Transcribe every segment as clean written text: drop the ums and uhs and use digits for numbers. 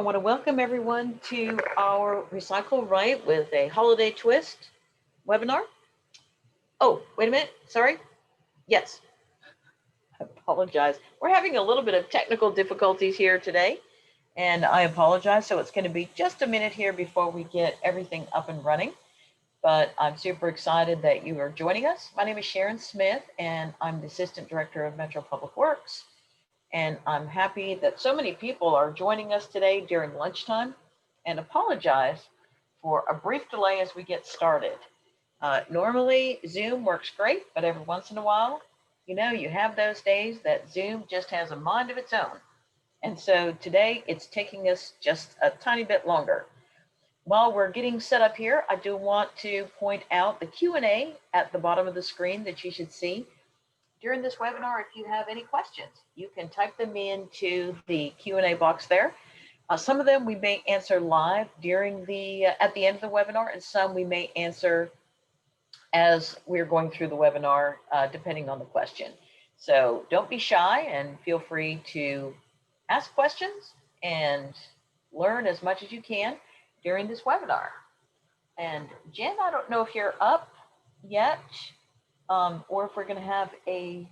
want to welcome everyone to our Recycle Right with a Holiday Twist webinar. Oh, wait a minute. Sorry. Yes. I apologize. We're having a little bit of technical difficulties here today, and I apologize. So it's going to be just a minute here before we get everything up and running. But I'm super excited that you are joining us. My name is Sharon Smith, and I'm the Assistant Director of Metro Public Works. And I'm happy that so many people are joining us today during lunchtime, and apologize for a brief delay as we get started. Normally Zoom works great, but every once in a while, you have those days that Zoom just has a mind of its own. And so today it's taking us just a tiny bit longer. While we're getting set up here, I do want to point out the Q&A at the bottom of the screen that you should see. During this webinar, if you have any questions, you can type them into the Q&A box there. Some of them we may answer live during at the end of the webinar, and some we may answer as we're going through the webinar, depending on the question. So don't be shy and feel free to ask questions and learn as much as you can during this webinar. And Jen, I don't know if you're up yet. Or if we're going to have a...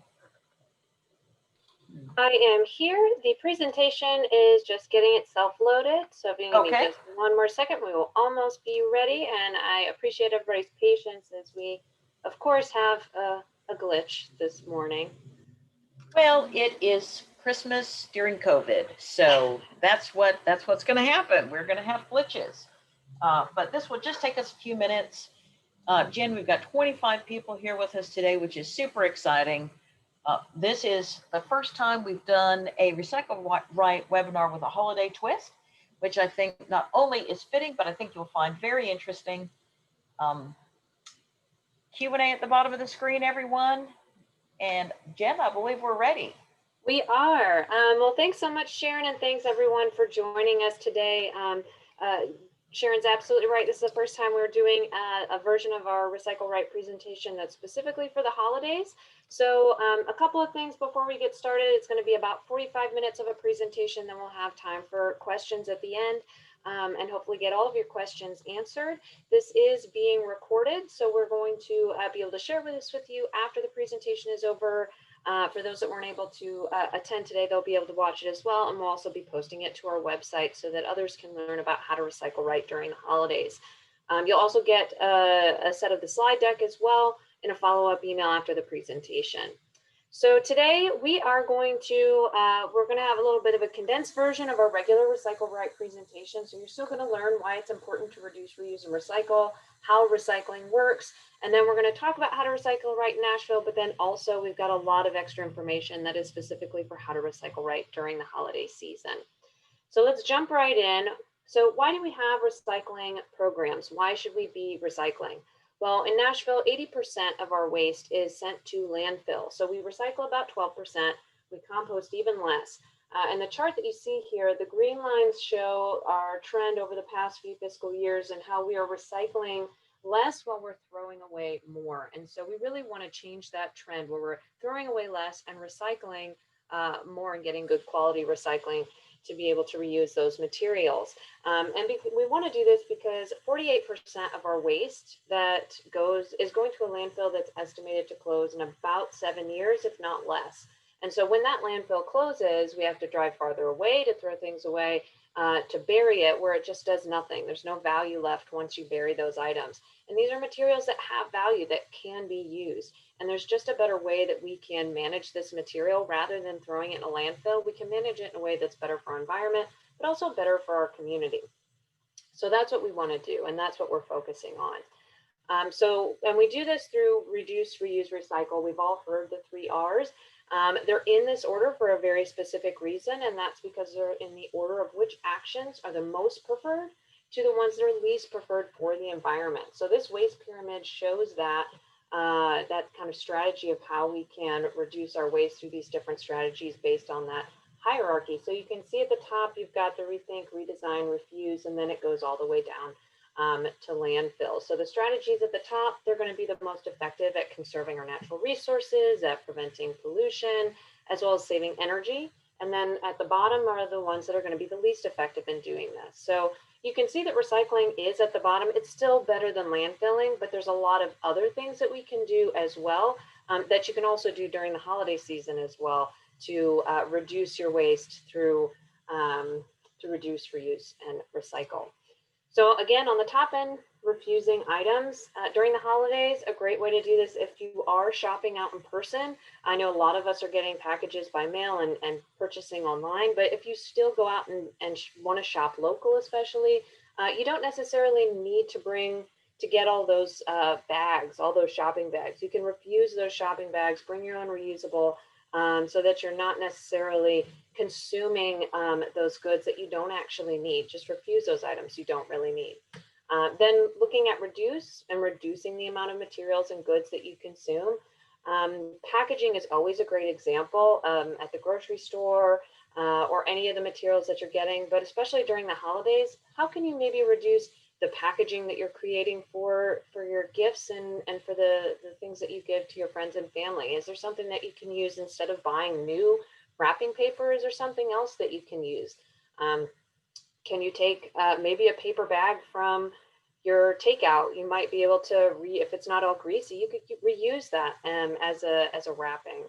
I am here. The presentation is just getting itself loaded. So if you give me just one more second, we will almost be ready. And I appreciate everybody's patience as we, of course, have a glitch this morning. Well, it is Christmas during COVID. So that's what's going to happen. We're going to have glitches. But this will just take us a few minutes. Jen, we've got 25 people here with us today, which is super exciting. This is the first time we've done a Recycle Right webinar with a holiday twist, which I think not only is fitting, but I think you'll find very interesting. Q&A at the bottom of the screen, everyone. And Jen, I believe we're ready. We are. Well, thanks so much, Sharon, and thanks everyone for joining us today. Sharon's absolutely right. This is the first time we're doing a version of our Recycle Right presentation that's specifically for the holidays. So a couple of things before we get started. It's going to be about 45 minutes of a presentation, then we'll have time for questions at the end and hopefully get all of your questions answered. This is being recorded, so we're going to be able to share this with you after the presentation is over. For those that weren't able to attend today, they'll be able to watch it as well, and we'll also be posting it to our website so that others can learn about how to recycle right during the holidays. You'll also get a set of the slide deck as well in a follow-up email after the presentation. So today we are going to, we're going to have a little bit of a condensed version of our regular Recycle Right presentation. So you're still going to learn why it's important to reduce, reuse, and recycle, how recycling works, and then we're going to talk about how to recycle right in Nashville, but then also we've got a lot of extra information that is specifically for how to recycle right during the holiday season. So let's jump right in. So why do we have recycling programs? Why should we be recycling? Well, in Nashville, 80% of our waste is sent to landfill. So we recycle about 12%, we compost even less. And the chart that you see here, the green lines show our trend over the past few fiscal years and how we are recycling less while we're throwing away more. And so we really want to change that trend where we're throwing away less and recycling more and getting good quality recycling to be able to reuse those materials. We want to do this because 48% of our waste that is going to a landfill that's estimated to close in about 7 years, if not less. And so when that landfill closes, we have to drive farther away to throw things away, to bury it where it just does nothing. There's no value left once you bury those items. And these are materials that have value that can be used. And there's just a better way that we can manage this material rather than throwing it in a landfill. We can manage it in a way that's better for our environment, but also better for our community. So that's what we want to do, and that's what we're focusing on. And we do this through reduce, reuse, recycle. We've all heard the 3 R's. They're in this order for a very specific reason, and that's because they're in the order of which actions are the most preferred to the ones that are least preferred for the environment. So this waste pyramid shows that kind of strategy of how we can reduce our waste through these different strategies based on that hierarchy. So you can see at the top, you've got the rethink, redesign, refuse, and then it goes all the way down to landfill. So the strategies at the top, they're going to be the most effective at conserving our natural resources, at preventing pollution, as well as saving energy And then at the bottom are the ones that are going to be the least effective in doing this. So you can see that recycling is at the bottom. It's still better than landfilling, but there's a lot of other things that we can do as well, that you can also do during the holiday season as well to reduce your waste through to reduce, reuse, and recycle. So again, on the top end, refusing items during the holidays, a great way to do this if you are shopping out in person. I know a lot of us are getting packages by mail and purchasing online, but if you still go out and want to shop local, especially, you don't necessarily need to get all those bags, all those shopping bags. You can refuse those shopping bags, bring your own reusable, so that you're not necessarily consuming those goods that you don't actually need. Just refuse those items you don't really need. Then looking at reducing the amount of materials and goods that you consume. Packaging is always a great example at the grocery store or any of the materials that you're getting, but especially during the holidays, how can you maybe reduce the packaging that you're creating for your gifts and for the things that you give to your friends and family? Is there something that you can use instead of buying new wrapping paper? Is there something else that you can use? Can you take maybe a paper bag from your takeout? You might be able to, if it's not all greasy, you could reuse that as a wrapping.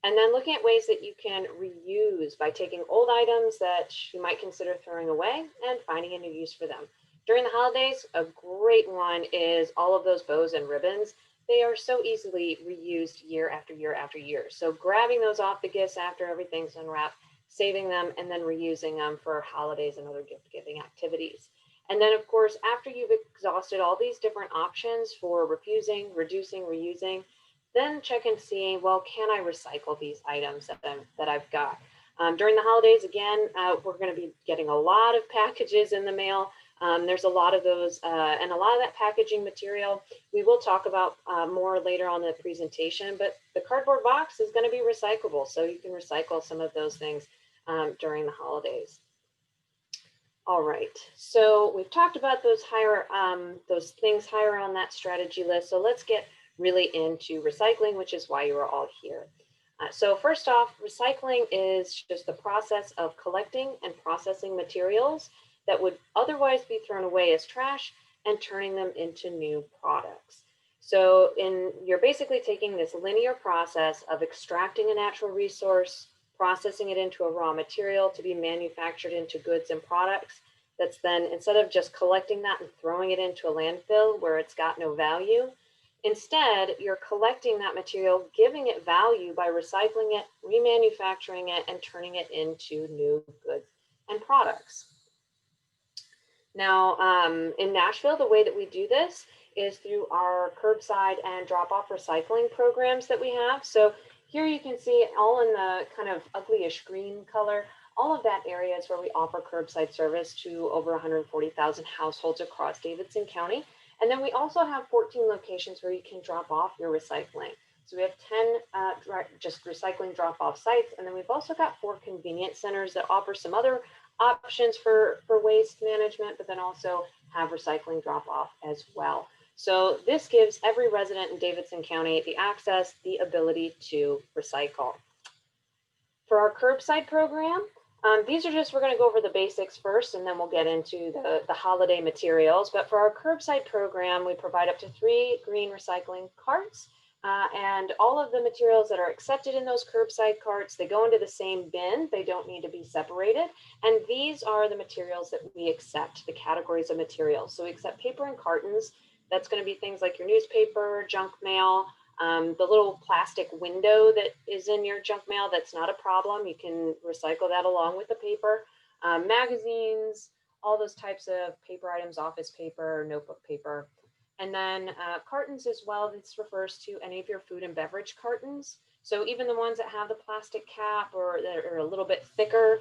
And then looking at ways that you can reuse by taking old items that you might consider throwing away and finding a new use for them. During the holidays, a great one is all of those bows and ribbons. They are so easily reused year after year after year. So grabbing those off the gifts after everything's unwrapped, saving them, and then reusing them for holidays and other gift giving activities. And then of course, after you've exhausted all these different options for refusing, reducing, reusing, then check and see, well, can I recycle these items that I've got? During the holidays, again, we're going to be getting a lot of packages in the mail. There's a lot of those and a lot of that packaging material we will talk about more later on in the presentation, but the cardboard box is going to be recyclable. So you can recycle some of those things during the holidays. All right, so we've talked about those things higher on that strategy list. So let's get really into recycling, which is why you are all here. So first off, recycling is just the process of collecting and processing materials that would otherwise be thrown away as trash and turning them into new products. So you're basically taking this linear process of extracting a natural resource, processing it into a raw material to be manufactured into goods and products. That's then, instead of just collecting that and throwing it into a landfill where it's got no value, instead, you're collecting that material, giving it value by recycling it, remanufacturing it, and turning it into new goods and products. Now, in Nashville, the way that we do this is through our curbside and drop-off recycling programs that we have. So here you can see all in the kind of uglyish green color, all of that area is where we offer curbside service to over 140,000 households across Davidson County. And then we also have 14 locations where you can drop off your recycling. So we have 10 just recycling drop-off sites. And then we've also got 4 convenience centers that offer some other options for waste management, but then also have recycling drop-off as well. So this gives every resident in Davidson County the ability to recycle. For our curbside program, these are just, we're going to go over the basics first, and then we'll get into the holiday materials. But for our curbside program, we provide up to 3 green recycling carts. And all of the materials that are accepted in those curbside carts, they go into the same bin. They don't need to be separated. And these are the materials that we accept, the categories of materials. So we accept paper and cartons. That's going to be things like your newspaper, junk mail, the little plastic window that is in your junk mail. That's not a problem. You can recycle that along with the paper. Magazines, all those types of paper items, office paper, notebook paper. And then cartons as well. This refers to any of your food and beverage cartons. So even the ones that have the plastic cap or that are a little bit thicker,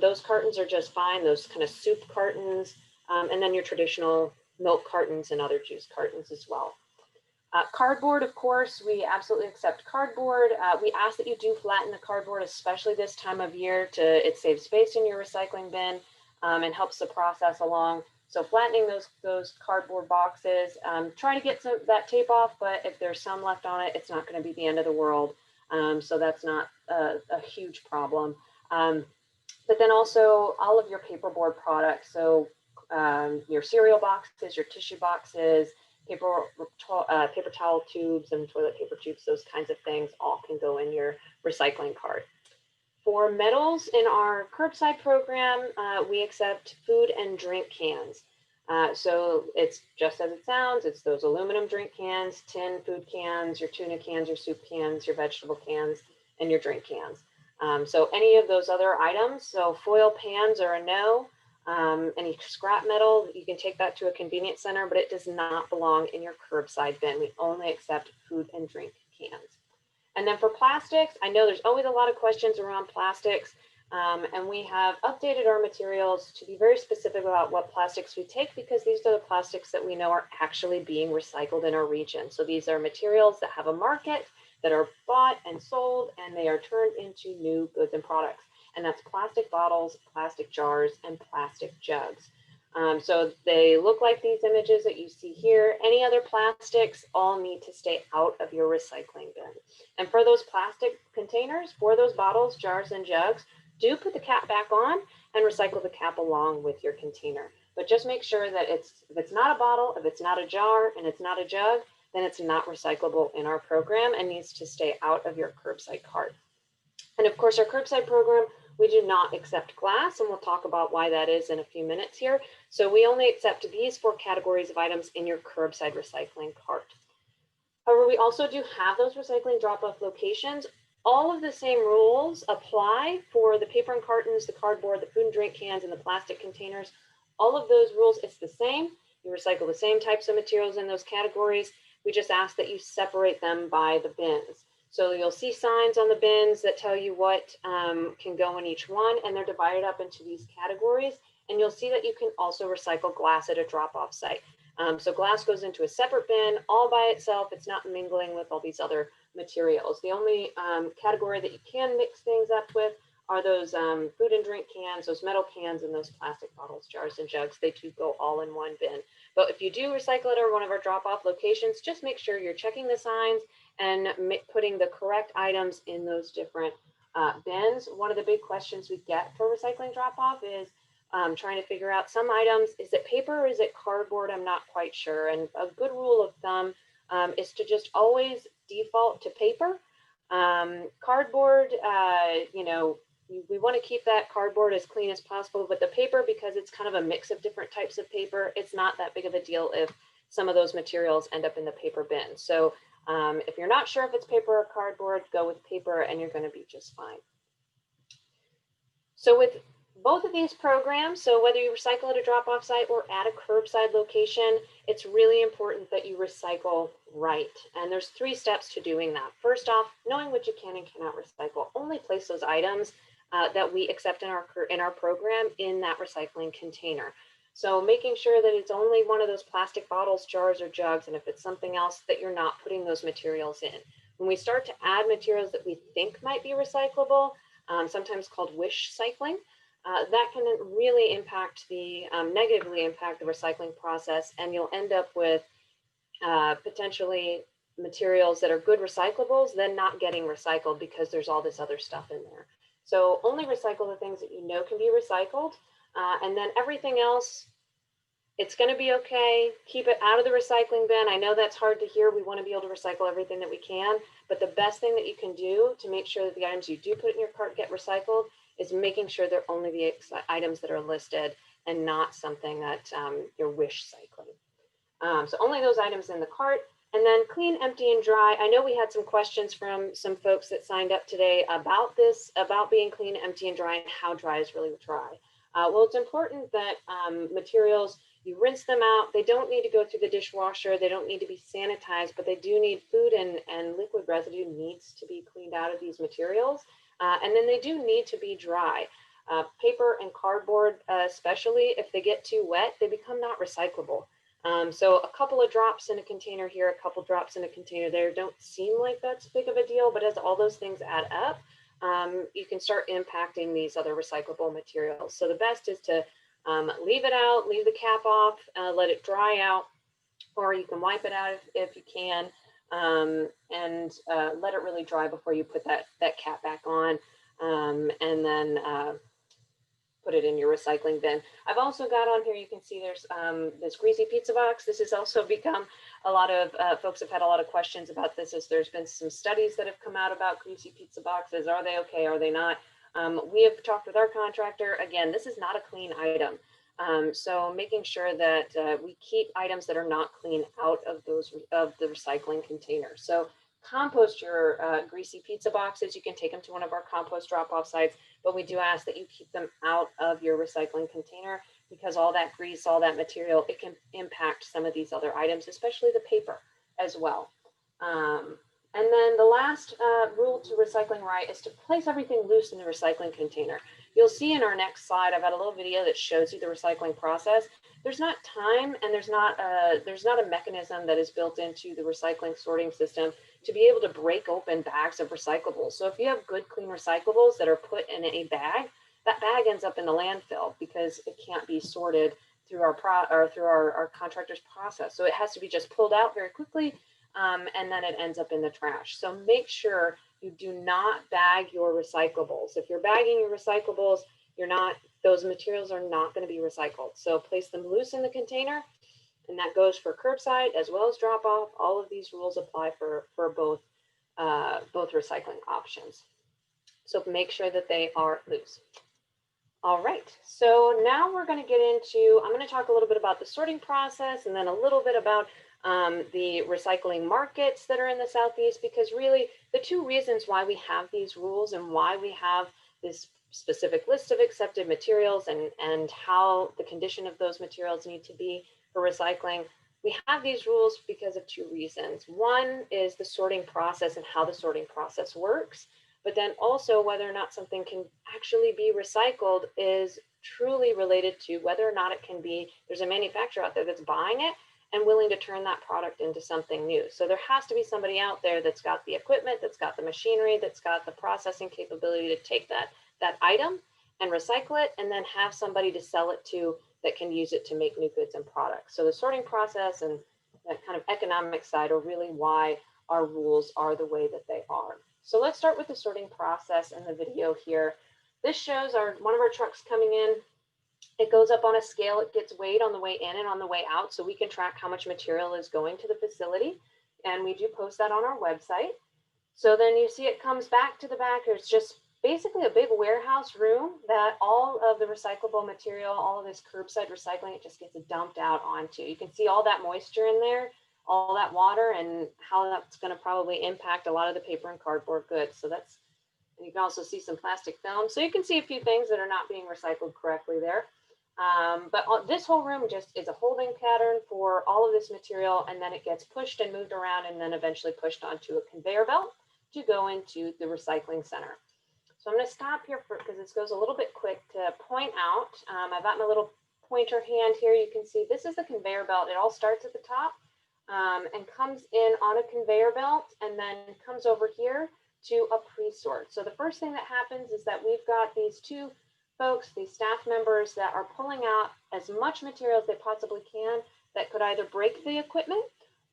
those cartons are just fine. Those kind of soup cartons, and then your traditional milk cartons and other juice cartons as well. Cardboard, of course, we absolutely accept cardboard. We ask that you do flatten the cardboard, especially this time of year. It saves space in your recycling bin and helps the process along. So flattening those cardboard boxes, try to get that tape off, but if there's some left on it, it's not going to be the end of the world. So that's not a huge problem. But then also all of your paperboard products. So your cereal boxes, your tissue boxes, paper towel tubes and toilet paper tubes, those kinds of things all can go in your recycling cart. For metals in our curbside program, we accept food and drink cans. So it's just as it sounds, it's those aluminum drink cans, tin food cans, your tuna cans, your soup cans, your vegetable cans, and your drink cans. So any of those other items, so foil pans are a no. Any scrap metal, you can take that to a convenience center, but it does not belong in your curbside bin. We only accept food and drink cans. And then for plastics, I know there's always a lot of questions around plastics, and we have updated our materials to be very specific about what plastics we take, because these are the plastics that we know are actually being recycled in our region. So these are materials that have a market, that are bought and sold, and they are turned into new goods and products. And that's plastic bottles, plastic jars, and plastic jugs. So they look like these images that you see here. Any other plastics all need to stay out of your recycling bin. And for those plastic containers, for those bottles, jars, and jugs, do put the cap back on and recycle the cap along with your container. But just make sure that if it's not a bottle, if it's not a jar, and it's not a jug, then it's not recyclable in our program and needs to stay out of your curbside cart. And of course, our curbside program, we do not accept glass, and we'll talk about why that is in a few minutes here. So we only accept these 4 categories of items in your curbside recycling cart. However, we also do have those recycling drop-off locations. All of the same rules apply for the paper and cartons, the cardboard, the food and drink cans, and the plastic containers. All of those rules, it's the same. You recycle the same types of materials in those categories. We just ask that you separate them by the bins. So you'll see signs on the bins that tell you what can go in each one, and they're divided up into these categories. And you'll see that you can also recycle glass at a drop-off site. So glass goes into a separate bin all by itself. It's not mingling with all these other materials. The only category that you can mix things up with are those food and drink cans, those metal cans, and those plastic bottles, jars, and jugs. They do go all in one bin. But if you do recycle it at one of our drop-off locations, just make sure you're checking the signs and putting the correct items in those different bins. One of the big questions we get for recycling drop-off is trying to figure out some items. Is it paper or is it cardboard? I'm not quite sure. And a good rule of thumb is to just always default to paper. Cardboard, you know, we want to keep that cardboard as clean as possible, but the paper, because it's kind of a mix of different types of paper, it's not that big of a deal if some of those materials end up in the paper bin. So if you're not sure if it's paper or cardboard, go with paper and you're going to be just fine. So with both of these programs, so whether you recycle at a drop-off site or at a curbside location, it's really important that you recycle right. And there's 3 steps to doing that. First off, knowing what you can and cannot recycle. Only place those items that we accept in our program in that recycling container. So making sure that it's only one of those plastic bottles, jars, or jugs, and if it's something else, that you're not putting those materials in. When we start to add materials that we think might be recyclable, sometimes called wish cycling, that can really impact negatively impact the recycling process, and you'll end up with potentially materials that are good recyclables, then not getting recycled because there's all this other stuff in there. So only recycle the things that you know can be recycled, and then everything else, it's going to be okay. Keep it out of the recycling bin. I know that's hard to hear. We want to be able to recycle everything that we can, but the best thing that you can do to make sure that the items you do put in your cart get recycled is making sure they're only the items that are listed and not something that you're wish cycling. So only those items in the cart. And then clean, empty, and dry. I know we had some questions from some folks that signed up today about this, about being clean, empty, and dry, and how dry is really dry. Well, it's important that materials, you rinse them out. They don't need to go through the dishwasher. They don't need to be sanitized, but they do need food and liquid residue needs to be cleaned out of these materials. And then they do need to be dry. Paper and cardboard, especially if they get too wet, they become not recyclable. So a couple of drops in a container here, a couple drops in a container there don't seem like that's big of a deal, but as all those things add up, you can start impacting these other recyclable materials. So the best is to leave it out, leave the cap off, let it dry out, or you can wipe it out if you can, and let it really dry before you put that cap back on. and then put it in your recycling bin. I've also got on here, you can see there's this greasy pizza box. This has also become a lot of folks have had a lot of questions about this, as there's been some studies that have come out about greasy pizza boxes. Are they okay? Are they not? We have talked with our contractor. Again, this is not a clean item. So making sure that we keep items that are not clean out of the recycling container. So compost your greasy pizza boxes. You can take them to one of our compost drop-off sites, but we do ask that you keep them out of your recycling container, because all that grease, all that material, it can impact some of these other items, especially the paper as well. And then the last rule to recycling right is to place everything loose in the recycling container. You'll see in our next slide, I've got a little video that shows you the recycling process. There's not time, and there's not a mechanism that is built into the recycling sorting system to be able to break open bags of recyclables. So if you have good, clean recyclables that are put in a bag, that bag ends up in the landfill because it can't be sorted through our contractor's process. So it has to be just pulled out very quickly, and then it ends up in the trash. So make sure you do not bag your recyclables. If you're bagging your recyclables, those materials are not going to be recycled. So place them loose in the container, and that goes for curbside as well as drop off. All of these rules apply for both recycling options. So make sure that they are loose. All right, so now we're going to get into, I'm going to talk a little bit about the sorting process, and then a little bit about the recycling markets that are in the Southeast, because really the two reasons why we have these rules and why we have this specific list of accepted materials and how the condition of those materials need to be for recycling. We have these rules because of two reasons. One is the sorting process and how the sorting process works, but then also whether or not something can actually be recycled is truly related to whether or not it can be, there's a manufacturer out there that's buying it and willing to turn that product into something new. So there has to be somebody out there that's got the equipment, that's got the machinery, that's got the processing capability to take that item and recycle it, and then have somebody to sell it to that can use it to make new goods and products. So the sorting process and that kind of economic side are really why our rules are the way that they are. So let's start with the sorting process in the video here. This shows one of our trucks coming in. It goes up on a scale, it gets weighed on the way in and on the way out, so we can track how much material is going to the facility. And we do post that on our website. So then you see it comes back to the back. There's just basically a big warehouse room that all of the recyclable material, all of this curbside recycling, it just gets dumped out onto. You can see all that moisture in there, all that water, and how that's going to probably impact a lot of the paper and cardboard goods. So that's, and you can also see some plastic film. So you can see a few things that are not being recycled correctly there. But this whole room just is a holding pattern for all of this material, and then it gets pushed and moved around and then eventually pushed onto a conveyor belt to go into the recycling center. So I'm going to stop here because this goes a little bit quick to point out. I've got my little pointer hand here. You can see this is the conveyor belt. It all starts at the top and comes in on a conveyor belt and then comes over here to a pre-sort. So the first thing that happens is that we've got these two folks, these staff members that are pulling out as much material as they possibly can that could either break the equipment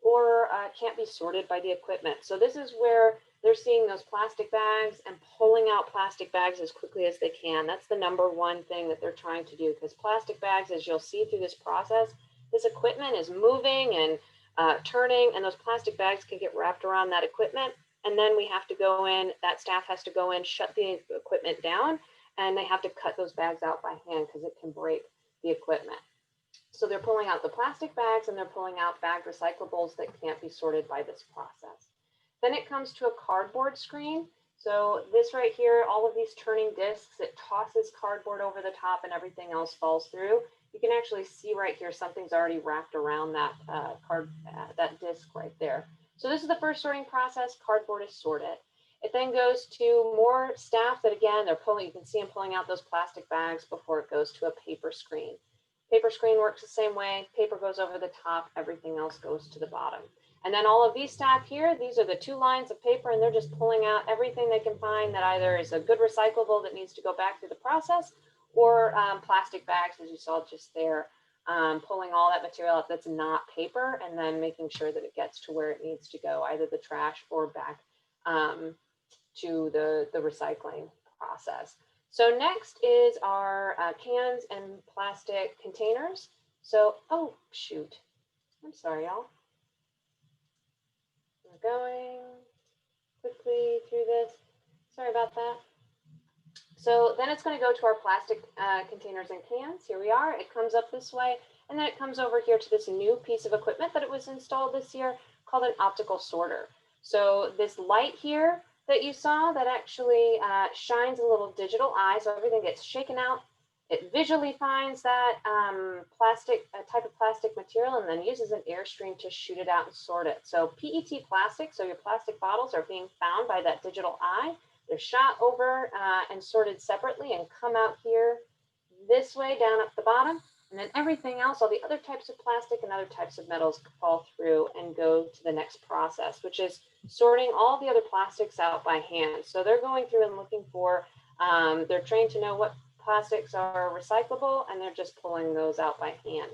or can't be sorted by the equipment. So this is where they're seeing those plastic bags and pulling out plastic bags as quickly as they can. That's the number one thing that they're trying to do, because plastic bags, as you'll see through this process, this equipment is moving and turning, and those plastic bags can get wrapped around that equipment. And then we have to go in, that staff has to go in, shut the equipment down, and they have to cut those bags out by hand because it can break the equipment. So they're pulling out the plastic bags and they're pulling out bagged recyclables that can't be sorted by this process. Then it comes to a cardboard screen. So this right here, all of these turning discs, it tosses cardboard over the top and everything else falls through. You can actually see right here, something's already wrapped around that that disc right there. So this is the first sorting process. Cardboard is sorted. It then goes to more staff that, again, they're pulling, you can see them pulling out those plastic bags before it goes to a paper screen. Paper screen works the same way. Paper goes over the top, everything else goes to the bottom. And then all of these staff here, these are the two lines of paper, and they're just pulling out everything they can find that either is a good recyclable that needs to go back through the process, or plastic bags, as you saw just there, pulling all that material out that's not paper, and then making sure that it gets to where it needs to go, either the trash or back to the recycling process. So next is our cans and plastic containers. So, oh, shoot. I'm sorry, y'all. We're going quickly through this. Sorry about that. So then it's going to go to our plastic containers and cans. Here we are. It comes up this way, and then it comes over here to this new piece of equipment that it was installed this year called an optical sorter. So this light here that you saw that actually shines a little digital eye, so everything gets shaken out. It visually finds that type of plastic material and then uses an airstream to shoot it out and sort it. So PET plastic, so your plastic bottles are being found by that digital eye. They're shot over and sorted separately and come out here this way down at the bottom. And then everything else, all the other types of plastic and other types of metals fall through and go to the next process, which is sorting all the other plastics out by hand. So they're going through and looking for, they're trained to know what plastics are recyclable, and they're just pulling those out by hand.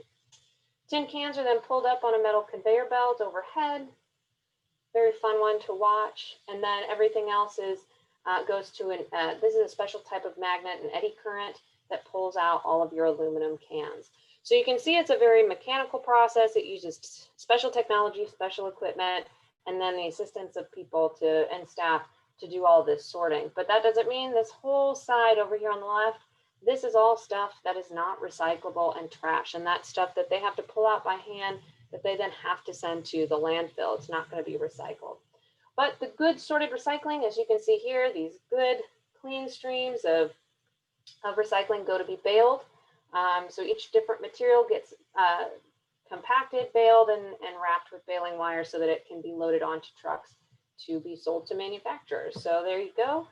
Tin cans are then pulled up on a metal conveyor belt overhead. Very fun one to watch. And then everything else is goes to this is a special type of magnet, an eddy current, that pulls out all of your aluminum cans. So you can see it's a very mechanical process. It uses special technology, special equipment, and then the assistance of people and staff to do all this sorting. But that doesn't mean this whole side over here on the left, this is all stuff that is not recyclable and trash. And that's stuff that they have to pull out by hand that they then have to send to the landfill. It's not going to be recycled. But the good sorted recycling, as you can see here, these good clean streams of recycling go to be baled. So each different material gets compacted, baled, and wrapped with baling wire so that it can be loaded onto trucks to be sold to manufacturers. So there you go.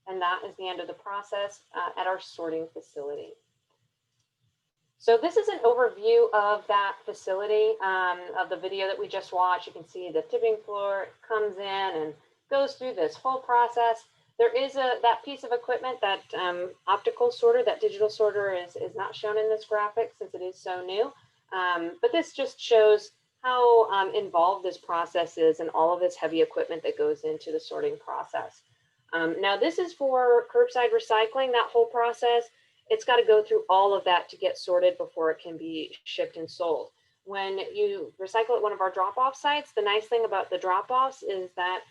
And that is the end of the process at our sorting facility. So this is an overview of that facility, of the video that we just watched. You can see the tipping floor comes in and goes through this whole process. There is that piece of equipment, that optical sorter, that digital sorter is not shown in this graphic since it is so new. But this just shows how involved this process is and all of this heavy equipment that goes into the sorting process. Now this is for curbside recycling, that whole process. It's got to go through all of that to get sorted before it can be shipped and sold. When you recycle at one of our drop-off sites, the nice thing about the drop-offs is that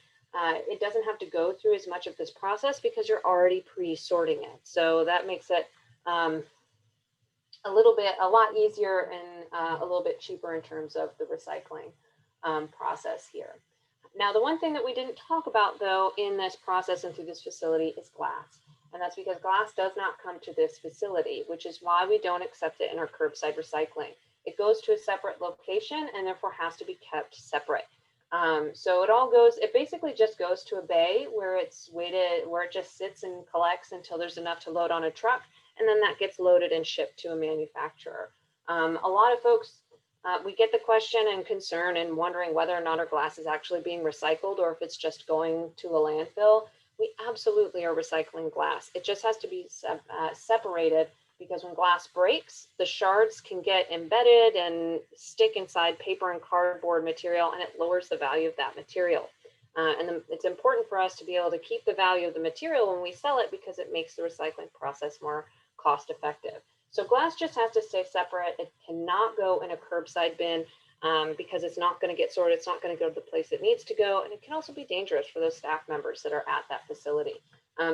it doesn't have to go through as much of this process because you're already pre-sorting it. So that makes it a lot easier and a little bit cheaper in terms of the recycling process here. Now, the one thing that we didn't talk about though in this process and through this facility is glass. And that's because glass does not come to this facility, which is why we don't accept it in our curbside recycling. It goes to a separate location and therefore has to be kept separate. So it basically just goes to a bay where it's weighted, where it just sits and collects until there's enough to load on a truck. And then that gets loaded and shipped to a manufacturer. A lot of folks, we get the question and concern and wondering whether or not our glass is actually being recycled or if it's just going to a landfill. We absolutely are recycling glass. It just has to be separated because when glass breaks, the shards can get embedded and stick inside paper and cardboard material, and it lowers the value of that material. It's important for us to be able to keep the value of the material when we sell it because it makes the recycling process more cost effective. So glass just has to stay separate. It cannot go in a curbside bin because it's not going to get sorted. It's not going to go to the place it needs to go. And it can also be dangerous for those staff members that are at that facility.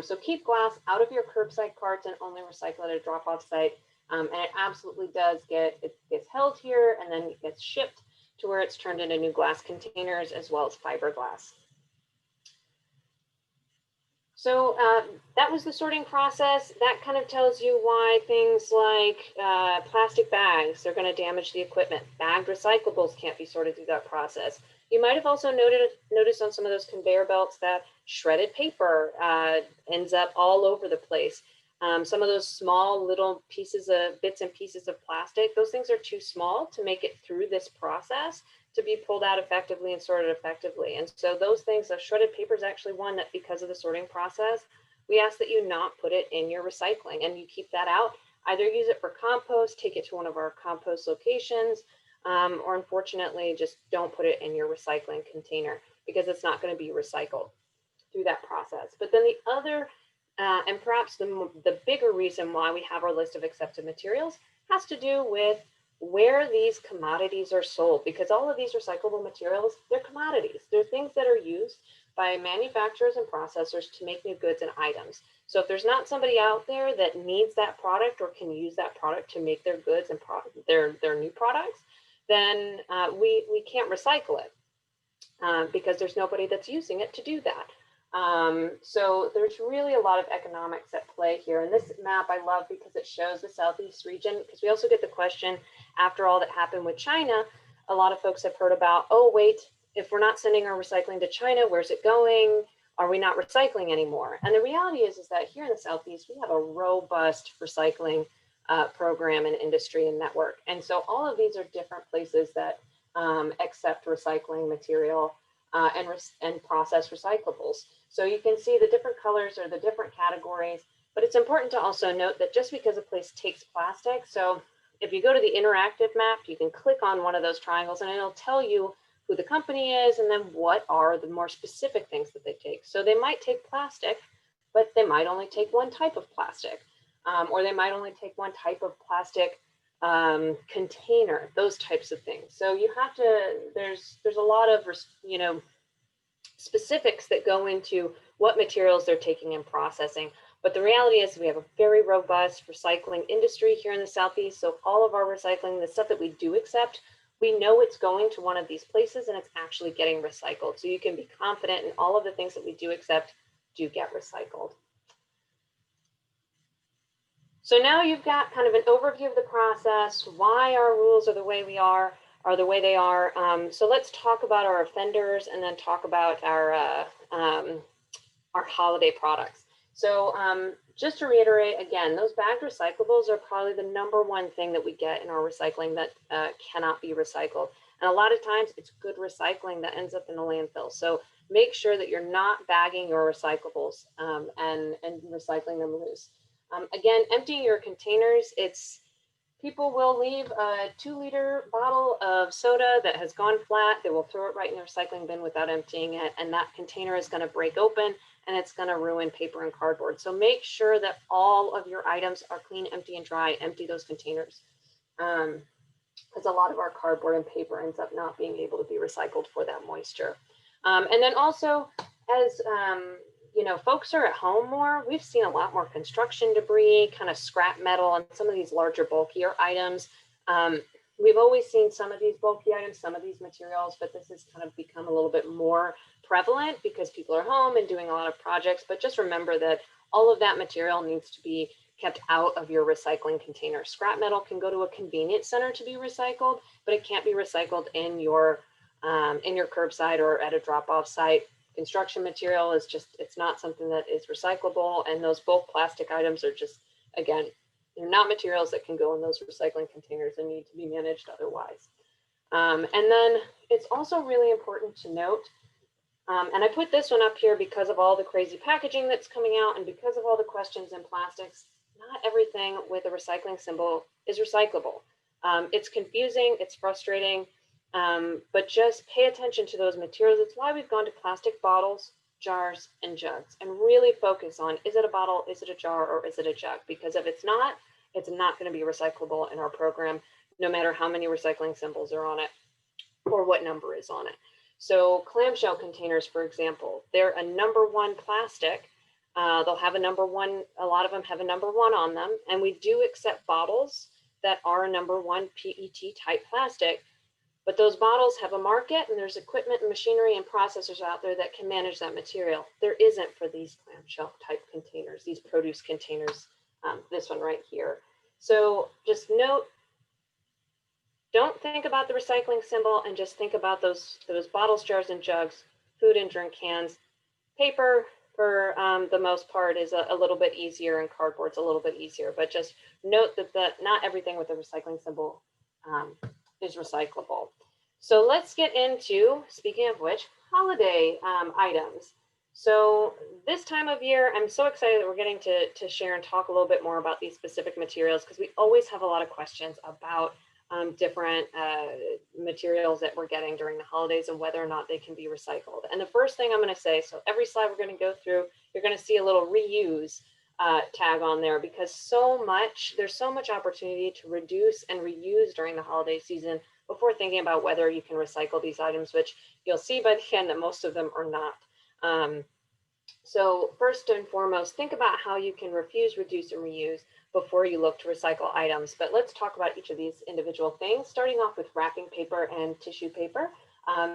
So keep glass out of your curbside carts and only recycle at a drop-off site. And it absolutely it gets held here and then it gets shipped to where it's turned into new glass containers as well as fiberglass. So that was the sorting process. That kind of tells you why things like plastic bags are going to damage the equipment. Bagged recyclables can't be sorted through that process. You might have also noticed on some of those conveyor belts that shredded paper ends up all over the place. Some of those small little bits and pieces of plastic, those things are too small to make it through this process to be pulled out effectively and sorted effectively. And so those things, shredded paper is actually one that because of the sorting process, we ask that you not put it in your recycling and you keep that out. Either use it for compost, take it to one of our compost locations, or unfortunately just don't put it in your recycling container because it's not going to be recycled. through that process. But then the other, and perhaps the bigger reason why we have our list of accepted materials has to do with where these commodities are sold, because all of these recyclable materials, they're commodities. They're things that are used by manufacturers and processors to make new goods and items. So if there's not somebody out there that needs that product or can use that product to make their goods and their new products, then we can't recycle it because there's nobody that's using it to do that. So there's really a lot of economics at play here. And this map I love because it shows the Southeast region, because we also get the question after all that happened with China. A lot of folks have heard about, oh, wait, if we're not sending our recycling to China, where's it going? Are we not recycling anymore? And the reality is that here in the Southeast, we have a robust recycling program and industry and network. And so all of these are different places that accept recycling material and process recyclables. So you can see the different colors or the different categories, but it's important to also note that just because a place takes plastic, so if you go to the interactive map, you can click on one of those triangles and it'll tell you who the company is and then what are the more specific things that they take. So they might take plastic, but they might only take one type of plastic, or they might only take one type of plastic container, those types of things. So you have to, there's a lot of, specifics that go into what materials they're taking and processing. But the reality is we have a very robust recycling industry here in the Southeast. So all of our recycling, the stuff that we do accept, we know it's going to one of these places and it's actually getting recycled. So you can be confident in all of the things that we do accept do get recycled. So now you've got kind of an overview of the process, why our rules are the way we are the way they are. So let's talk about our offenders and then talk about our holiday products. So just to reiterate again, those bagged recyclables are probably the #1 thing that we get in our recycling that cannot be recycled. And a lot of times it's good recycling that ends up in the landfill. So make sure that you're not bagging your recyclables and recycling them loose. Again, emptying your containers, people will leave a 2-liter bottle of soda that has gone flat. They will throw it right in the recycling bin without emptying it. And that container is going to break open and it's going to ruin paper and cardboard. So make sure that all of your items are clean, empty, and dry. Empty those containers. Because a lot of our cardboard and paper ends up not being able to be recycled for that moisture. And then also, as folks are at home more, we've seen a lot more construction debris, kind of scrap metal, and some of these larger, bulkier items. We've always seen some of these bulky items, some of these materials, but this has kind of become a little bit more prevalent because people are home and doing a lot of projects. But just remember that all of that material needs to be kept out of your recycling container. Scrap metal can go to a convenience center to be recycled, but it can't be recycled in your curbside or at a drop-off site. Construction material is just, it's not something that is recyclable, and those bulk plastic items are just, again, they're not materials that can go in those recycling containers and need to be managed otherwise. And then it's also really important to note, and I put this one up here because of all the crazy packaging that's coming out and because of all the questions in plastics, not everything with a recycling symbol is recyclable. It's confusing, it's frustrating, but just pay attention to those materials. It's why we've gone to plastic bottles, jars, and jugs, and really focus on, is it a bottle, is it a jar, or is it a jug? Because if it's not going to be recyclable in our program, no matter how many recycling symbols are on it or what number is on it. So clamshell containers, for example, they're a #1 plastic. They'll have a #1, a lot of them have a #1 on them, and we do accept bottles that are a #1 PET type plastic. But those bottles have a market, and there's equipment and machinery and processors out there that can manage that material. There isn't for these clamshell type containers, these produce containers, this one right here. So just note, don't think about the recycling symbol and just think about those bottles, jars, and jugs, food and drink cans. Paper, for the most part, is a little bit easier, and cardboard's a little bit easier. But just note that not everything with a recycling symbol is recyclable. So let's get into, speaking of which, holiday items. So this time of year, I'm so excited that we're getting to share and talk a little bit more about these specific materials, because we always have a lot of questions about different materials that we're getting during the holidays and whether or not they can be recycled. And the first thing I'm going to say, so every slide we're going to go through, you're going to see a little reuse tag on there, because there's so much opportunity to reduce and reuse during the holiday season before thinking about whether you can recycle these items, which you'll see by the end that most of them are not. So first and foremost, think about how you can refuse, reduce, and reuse before you look to recycle items. But let's talk about each of these individual things, starting off with wrapping paper and tissue paper.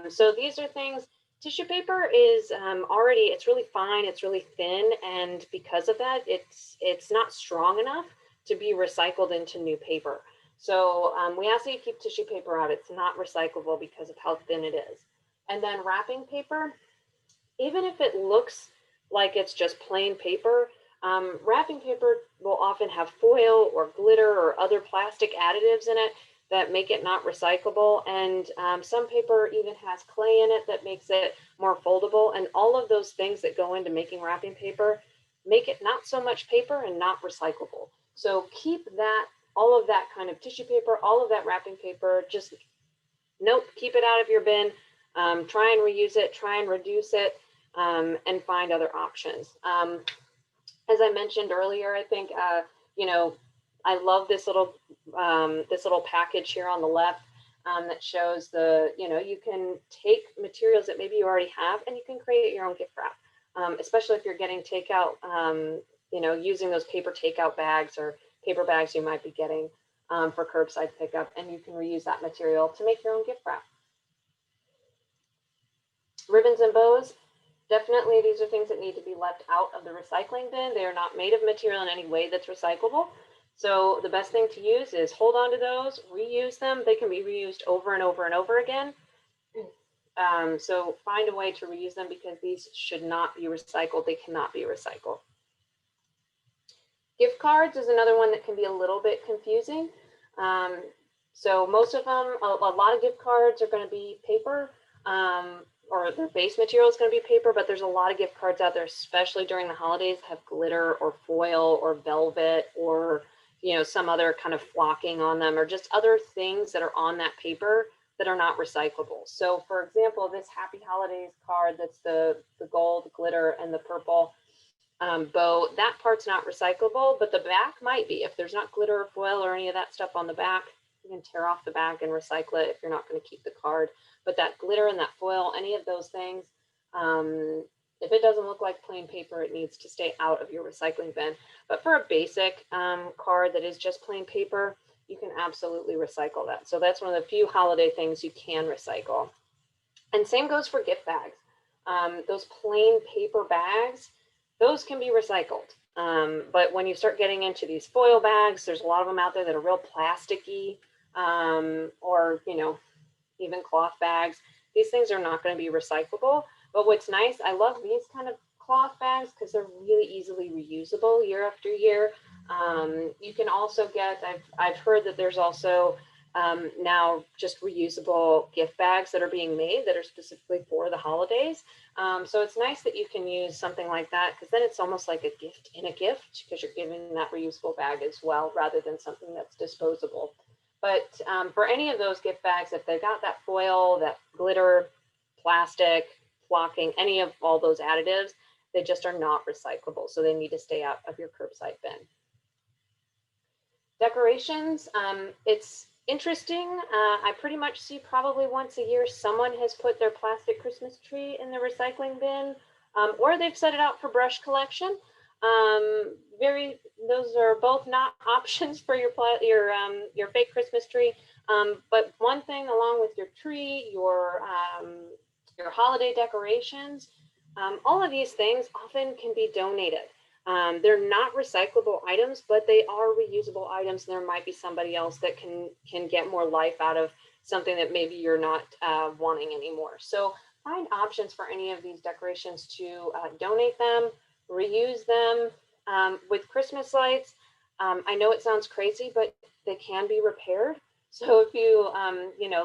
So these are things, tissue paper is it's really fine, it's really thin, and because of that, it's not strong enough to be recycled into new paper. So we ask that you keep tissue paper out. It's not recyclable because of how thin it is. And then wrapping paper, even if it looks like it's just plain paper, wrapping paper will often have foil or glitter or other plastic additives in it that make it not recyclable. And some paper even has clay in it that makes it more foldable. And all of those things that go into making wrapping paper make it not so much paper and not recyclable. So keep that, all of that kind of tissue paper, all of that wrapping paper, just nope, keep it out of your bin. Try and reuse it, try and reduce it, and find other options. As I mentioned earlier, I think, I love this little package here on the left that shows you can take materials that maybe you already have and you can create your own gift wrap, especially if you're getting takeout, using those paper takeout bags or paper bags you might be getting for curbside pickup, and you can reuse that material to make your own gift wrap. Ribbons and bows. Definitely, these are things that need to be left out of the recycling bin. They are not made of material in any way that's recyclable. So the best thing to use is hold on to those, reuse them. They can be reused over and over and over again. So find a way to reuse them, because these should not be recycled. They cannot be recycled. Gift cards is another one that can be a little bit confusing. So most of them, a lot of gift cards are going to be paper. Or their base material is going to be paper, but there's a lot of gift cards out there, especially during the holidays, have glitter or foil or velvet or, some other kind of flocking on them, or just other things that are on that paper that are not recyclable. So for example, this Happy Holidays card, that's the gold glitter and the purple bow, that part's not recyclable, but the back might be. If there's not glitter or foil or any of that stuff on the back, you can tear off the back and recycle it if you're not going to keep the card. But that glitter and that foil, any of those things, if it doesn't look like plain paper, it needs to stay out of your recycling bin. But for a basic card that is just plain paper, you can absolutely recycle that. So that's one of the few holiday things you can recycle. And same goes for gift bags. Those plain paper bags, those can be recycled. But when you start getting into these foil bags, there's a lot of them out there that are real plasticky, or, even cloth bags. These things are not going to be recyclable. But what's nice, I love these kind of cloth bags because they're really easily reusable year after year. You can also get, I've heard that there's also now just reusable gift bags that are being made that are specifically for the holidays. So it's nice that you can use something like that, because then it's almost like a gift in a gift, because you're giving that reusable bag as well, rather than something that's disposable. But for any of those gift bags, if they've got that foil, that glitter, plastic, flocking, any of all those additives, they just are not recyclable. So they need to stay out of your curbside bin. Decorations, it's interesting. I pretty much see probably once a year someone has put their plastic Christmas tree in the recycling bin, or they've set it out for brush collection. Those are both not options for your fake Christmas tree. But one thing, along with your tree, your holiday decorations, all of these things often can be donated. They're not recyclable items, but they are reusable items. And there might be somebody else that can get more life out of something that maybe you're not wanting anymore. So find options for any of these decorations to donate them, reuse them. With Christmas lights, I know it sounds crazy, but they can be repaired. So if you,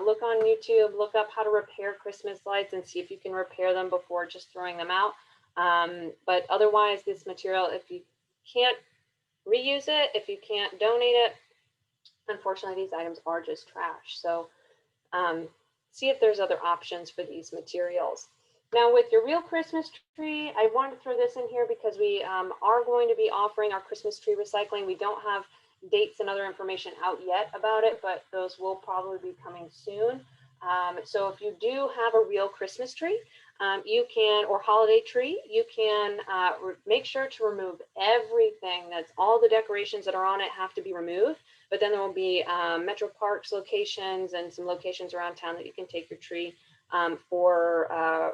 look on YouTube, look up how to repair Christmas lights and see if you can repair them before just throwing them out. But otherwise, this material, if you can't reuse it, if you can't donate it, unfortunately, these items are just trash. So see if there's other options for these materials. Now with your real Christmas tree, I wanted to throw this in here because we are going to be offering our Christmas tree recycling. We don't have dates and other information out yet about it, but those will probably be coming soon. So if you do have a real Christmas tree, you can, or holiday tree, you can make sure to remove everything. That's all the decorations that are on it have to be removed. But then there will be Metro Parks locations and some locations around town that you can take your tree for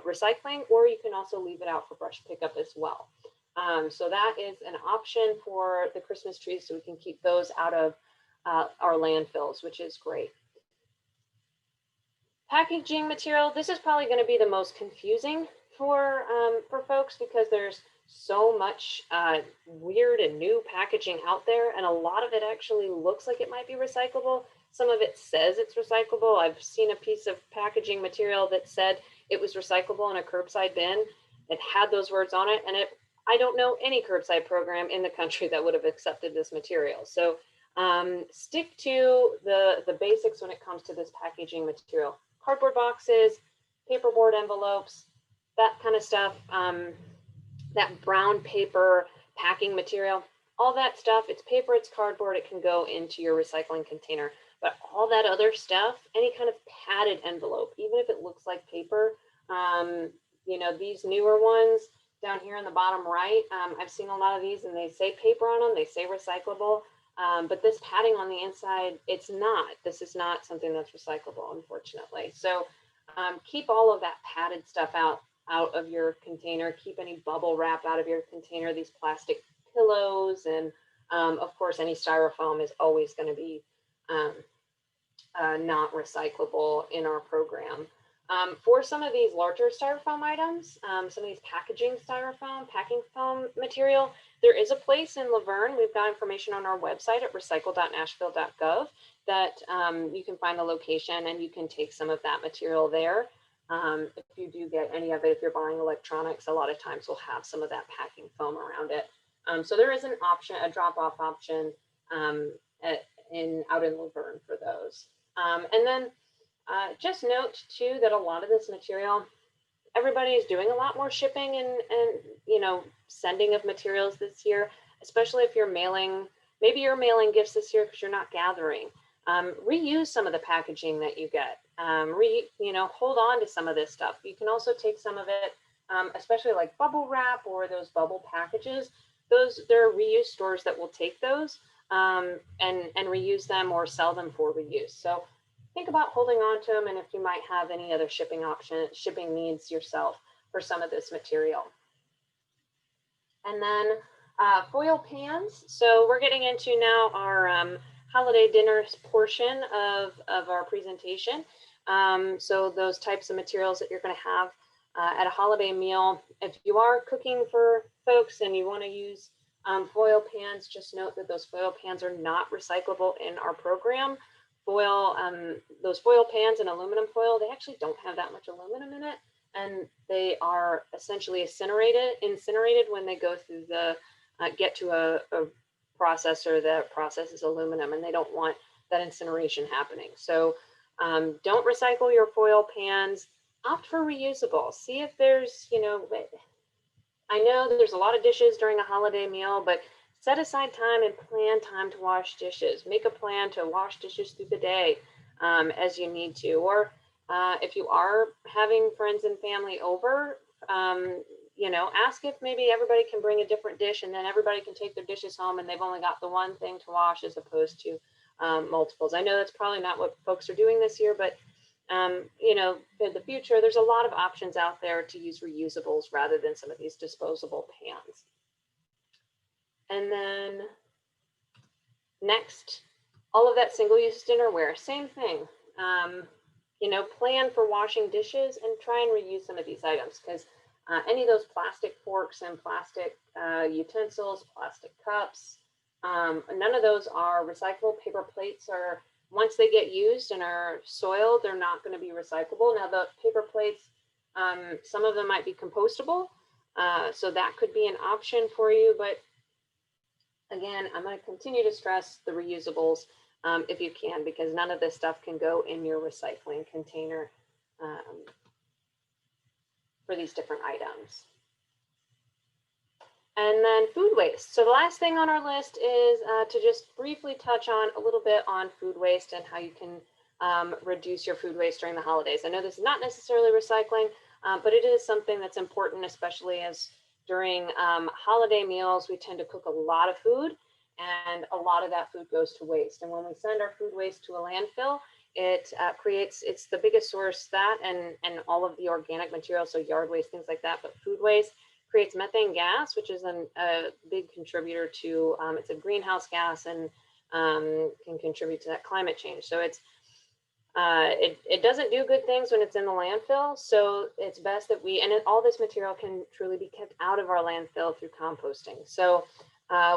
recycling, or you can also leave it out for brush pickup as well. So that is an option for the Christmas trees, so we can keep those out of our landfills, which is great. Packaging material, this is probably going to be the most confusing for folks because there's so much weird and new packaging out there, and a lot of it actually looks like it might be recyclable. Some of it says it's recyclable. I've seen a piece of packaging material that said it was recyclable in a curbside bin. It had those words on it, and I don't know any curbside program in the country that would have accepted this material. So stick to the basics when it comes to this packaging material. Cardboard boxes, paperboard envelopes, that kind of stuff, that brown paper packing material, all that stuff, it's paper, it's cardboard, it can go into your recycling container. But all that other stuff, any kind of padded envelope, even if it looks like paper, you know, these newer ones down here in the bottom right, I've seen a lot of these and they say paper on them, they say recyclable. But this padding on the inside, it's not. This is not something that's recyclable, unfortunately. So keep all of that padded stuff out of your container. Keep any bubble wrap out of your container, these plastic pillows, and of course, any styrofoam is always going to be not recyclable in our program. For some of these larger styrofoam items, some of these packaging styrofoam, packing foam material, there is a place in Laverne. We've got information on our website at recycle.nashville.gov that you can find the location and you can take some of that material there. If you do get any of it, if you're buying electronics, a lot of times we'll have some of that packing foam around it. So there is an option, a drop-off option out in Laverne for those. And then just note too that a lot of this material, everybody is doing a lot more shipping and you know, sending of materials this year, especially if you're mailing, maybe you're mailing gifts this year because you're not gathering. Reuse some of the packaging that you get. You know, hold on to some of this stuff. You can also take some of it, especially like bubble wrap or those bubble packages. There are reuse stores that will take those and reuse them or sell them for reuse. So think about holding on to them, and if you might have any other shipping needs yourself for some of this material. And then foil pans. So we're getting into now our holiday dinners portion of our presentation. So those types of materials that you're going to have at a holiday meal. If you are cooking for folks and you want to use foil pans, just note that those foil pans are not recyclable in our program. Foil, those foil pans and aluminum foil, they actually don't have that much aluminum in it, and they are essentially incinerated when they go through the get to a processor that processes aluminum, and they don't want that incineration happening. So don't recycle your foil pans. Opt for reusable. See if there's, you know, I know there's a lot of dishes during a holiday meal, but set aside time and plan time to wash dishes. Make a plan to wash dishes through the day as you need to. Or if you are having friends and family over, you know, ask if maybe everybody can bring a different dish and then everybody can take their dishes home and they've only got the one thing to wash as opposed to multiples. I know that's probably not what folks are doing this year, but you know, in the future, there's a lot of options out there to use reusables rather than some of these disposable pans. And then next, all of that single-use dinnerware, same thing. You know, plan for washing dishes and try and reuse some of these items because any of those plastic forks and plastic utensils, plastic cups, none of those are recyclable. Paper plates are, once they get used and are soiled, they're not going to be recyclable. Now the paper plates, some of them might be compostable, so that could be an option for you. But again, I'm going to continue to stress the reusables if you can, because none of this stuff can go in your recycling container for these different items. And then food waste. So the last thing on our list is to just briefly touch on a little bit on food waste and how you can reduce your food waste during the holidays. I know this is not necessarily recycling, but it is something that's important, especially as during holiday meals, we tend to cook a lot of food and a lot of that food goes to waste. And when we send our food waste to a landfill, it it's the biggest source, that and all of the organic material, so yard waste, things like that, but food waste creates methane gas, which is a big contributor to, it's a greenhouse gas and can contribute to that climate change. So it doesn't do good things when it's in the landfill. So it's best that all this material can truly be kept out of our landfill through composting. So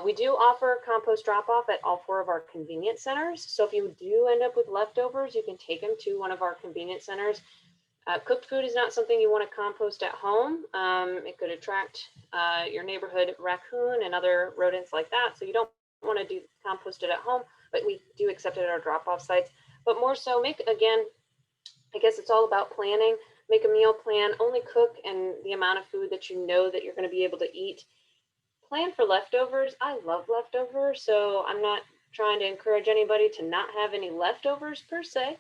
we do offer compost drop-off at all 4 of our convenience centers. So if you do end up with leftovers, you can take them to one of our convenience centers. Cooked food is not something you want to compost at home. It could attract your neighborhood raccoon and other rodents like that. So you don't want to compost it at home, but we do accept it at our drop-off sites. But more so, again, I guess it's all about planning. Make a meal plan, only cook and the amount of food that you know that you're going to be able to eat. Plan for leftovers. I love leftovers, so I'm not trying to encourage anybody to not have any leftovers per se.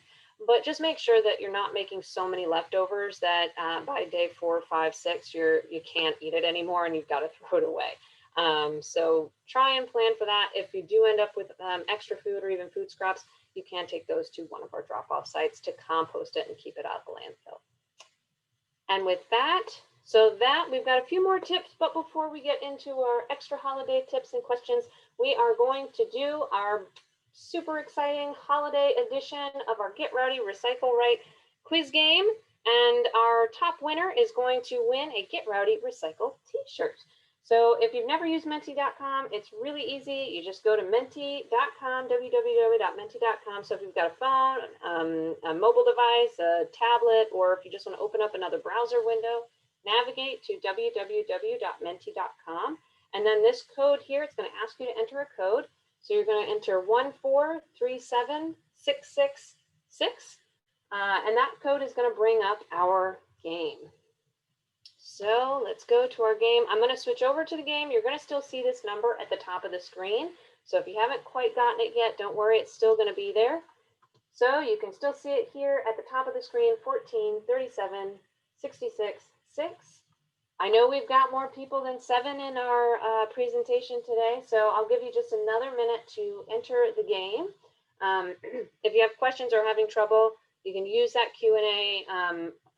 But just make sure that you're not making so many leftovers that by day 4, 5, 6, you can't eat it anymore and you've got to throw it away. So try and plan for that. If you do end up with extra food or even food scraps, you can take those to one of our drop-off sites to compost it and keep it out of the landfill. And with that, we've got a few more tips, but before we get into our extra holiday tips and questions, we are going to do our super exciting holiday edition of our Get Rowdy Recycle Right quiz game. And our top winner is going to win a Get Rowdy Recycle t-shirt. So if you've never used menti.com, it's really easy. You just go to menti.com, www.menti.com. So if you've got a phone, a mobile device, a tablet, or if you just want to open up another browser window, navigate to www.menti.com. And then this code here, it's going to ask you to enter a code. So you're going to enter 1437666, and that code is going to bring up our game. So let's go to our game. I'm going to switch over to the game. You're going to still see this number at the top of the screen. So if you haven't quite gotten it yet, don't worry, it's still going to be there. So you can still see it here at the top of the screen, 14 37 66 6. I know we've got more people than 7 in our presentation today, so I'll give you just another minute to enter the game. If you have questions or having trouble, you can use that Q&A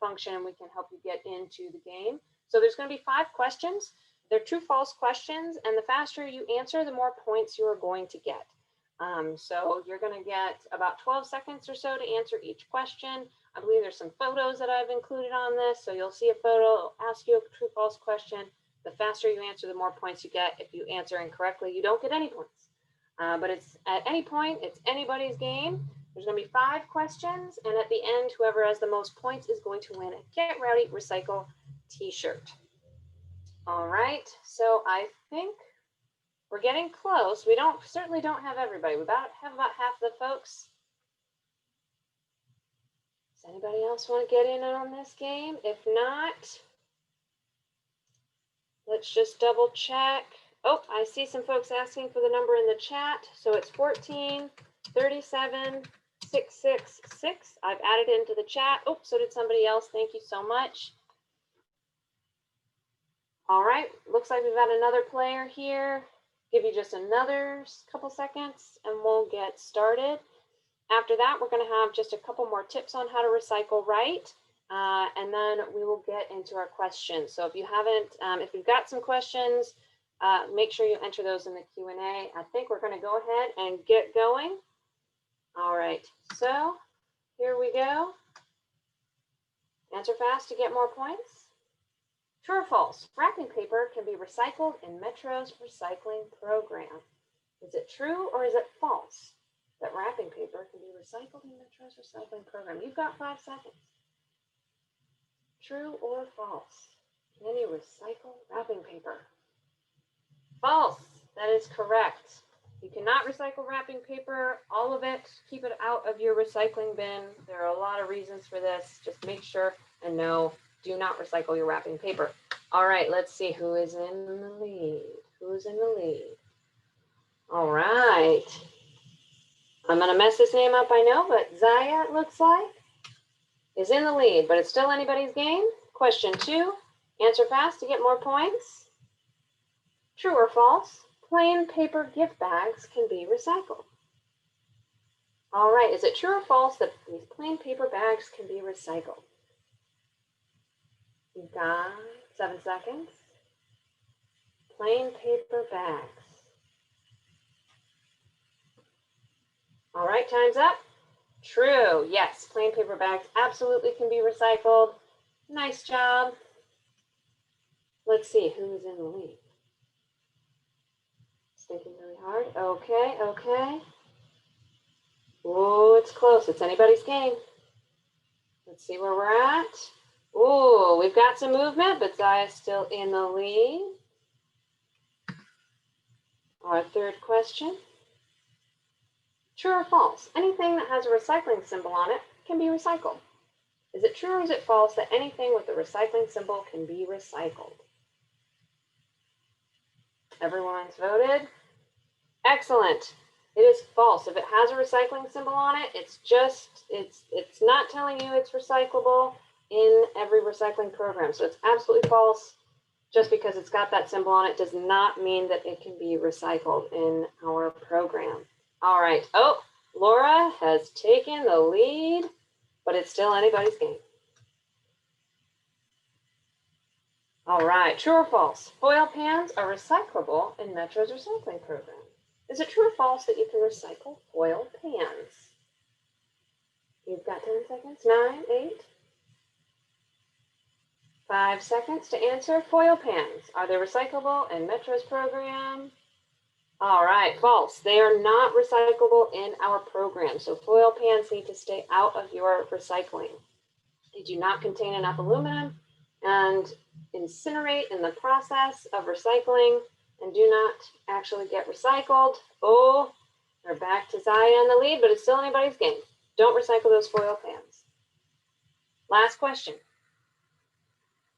function and we can help you get into the game. So there's going to be 5 questions. They're true-false questions, and the faster you answer, the more points you are going to get. So you're going to get about 12 seconds or so to answer each question. I believe there's some photos that I've included on this. So you'll see a photo, ask you a true false question. The faster you answer, the more points you get. If you answer incorrectly, you don't get any points. But it's at any point, it's anybody's game. There's going to be 5 questions. And at the end, whoever has the most points is going to win a Get Rowdy Recycle t-shirt. All right. So I think we're getting close. We certainly don't have everybody. We have about half the folks. Does anybody else want to get in on this game? If not, let's just double check. Oh, I see some folks asking for the number in the chat. So it's 14 37 666. I've added it into the chat. Oh, so did somebody else. Thank you so much. All right, looks like we've got another player here. Give you just another couple seconds and we'll get started. After that, we're going to have just a couple more tips on how to recycle right, and then we will get into our questions. So if you haven't, if you've got some questions, make sure you enter those in the Q&A. I think we're going to go ahead and get going. All right, so here we go. Answer fast to get more points. True or false? Wrapping paper can be recycled in Metro's recycling program. Is it true or is it false that wrapping paper can be recycled in Metro's recycling program? You've got 5 seconds. True or false? Can you recycle wrapping paper? False. That is correct. You cannot recycle wrapping paper, all of it. Keep it out of your recycling bin. There are a lot of reasons for this. Just make sure and know, do not recycle your wrapping paper. All right, let's see who is in the lead. Who's in the lead? All right. I'm going to mess this name up, I know, but Zaya, it looks like, is in the lead, but it's still anybody's game. Question 2, answer fast to get more points. True or false? Plain paper gift bags can be recycled. All right, is it true or false that these plain paper bags can be recycled? You've got 7 seconds. Plain paper bags. All right, time's up. True, yes, plain paper bags absolutely can be recycled. Nice job. Let's see who's in the lead. It's thinking really hard. Okay, okay. Oh, it's close. It's anybody's game. Let's see where we're at. Oh, we've got some movement, but Zaya's still in the lead. Our third question. True or false? Anything that has a recycling symbol on it can be recycled. Is it true or is it false that anything with the recycling symbol can be recycled? Everyone's voted. Excellent. It is false. If it has a recycling symbol on it, it's not telling you it's recyclable in every recycling program. So it's absolutely false. Just because it's got that symbol on it does not mean that it can be recycled in our program. All right. Oh, Laura has taken the lead, but it's still anybody's game. All right. True or false? Foil pans are recyclable in Metro's recycling program. Is it true or false that you can recycle foil pans? You've got 10 seconds. 9, 8, 5 seconds to answer. Foil pans, are they recyclable in Metro's program? All right, false. They are not recyclable in our program. So foil pans need to stay out of your recycling. They do not contain enough aluminum and incinerate in the process of recycling and do not actually get recycled. Oh, we're back to Zaya in the lead, but it's still anybody's game. Don't recycle those foil pans. Last question.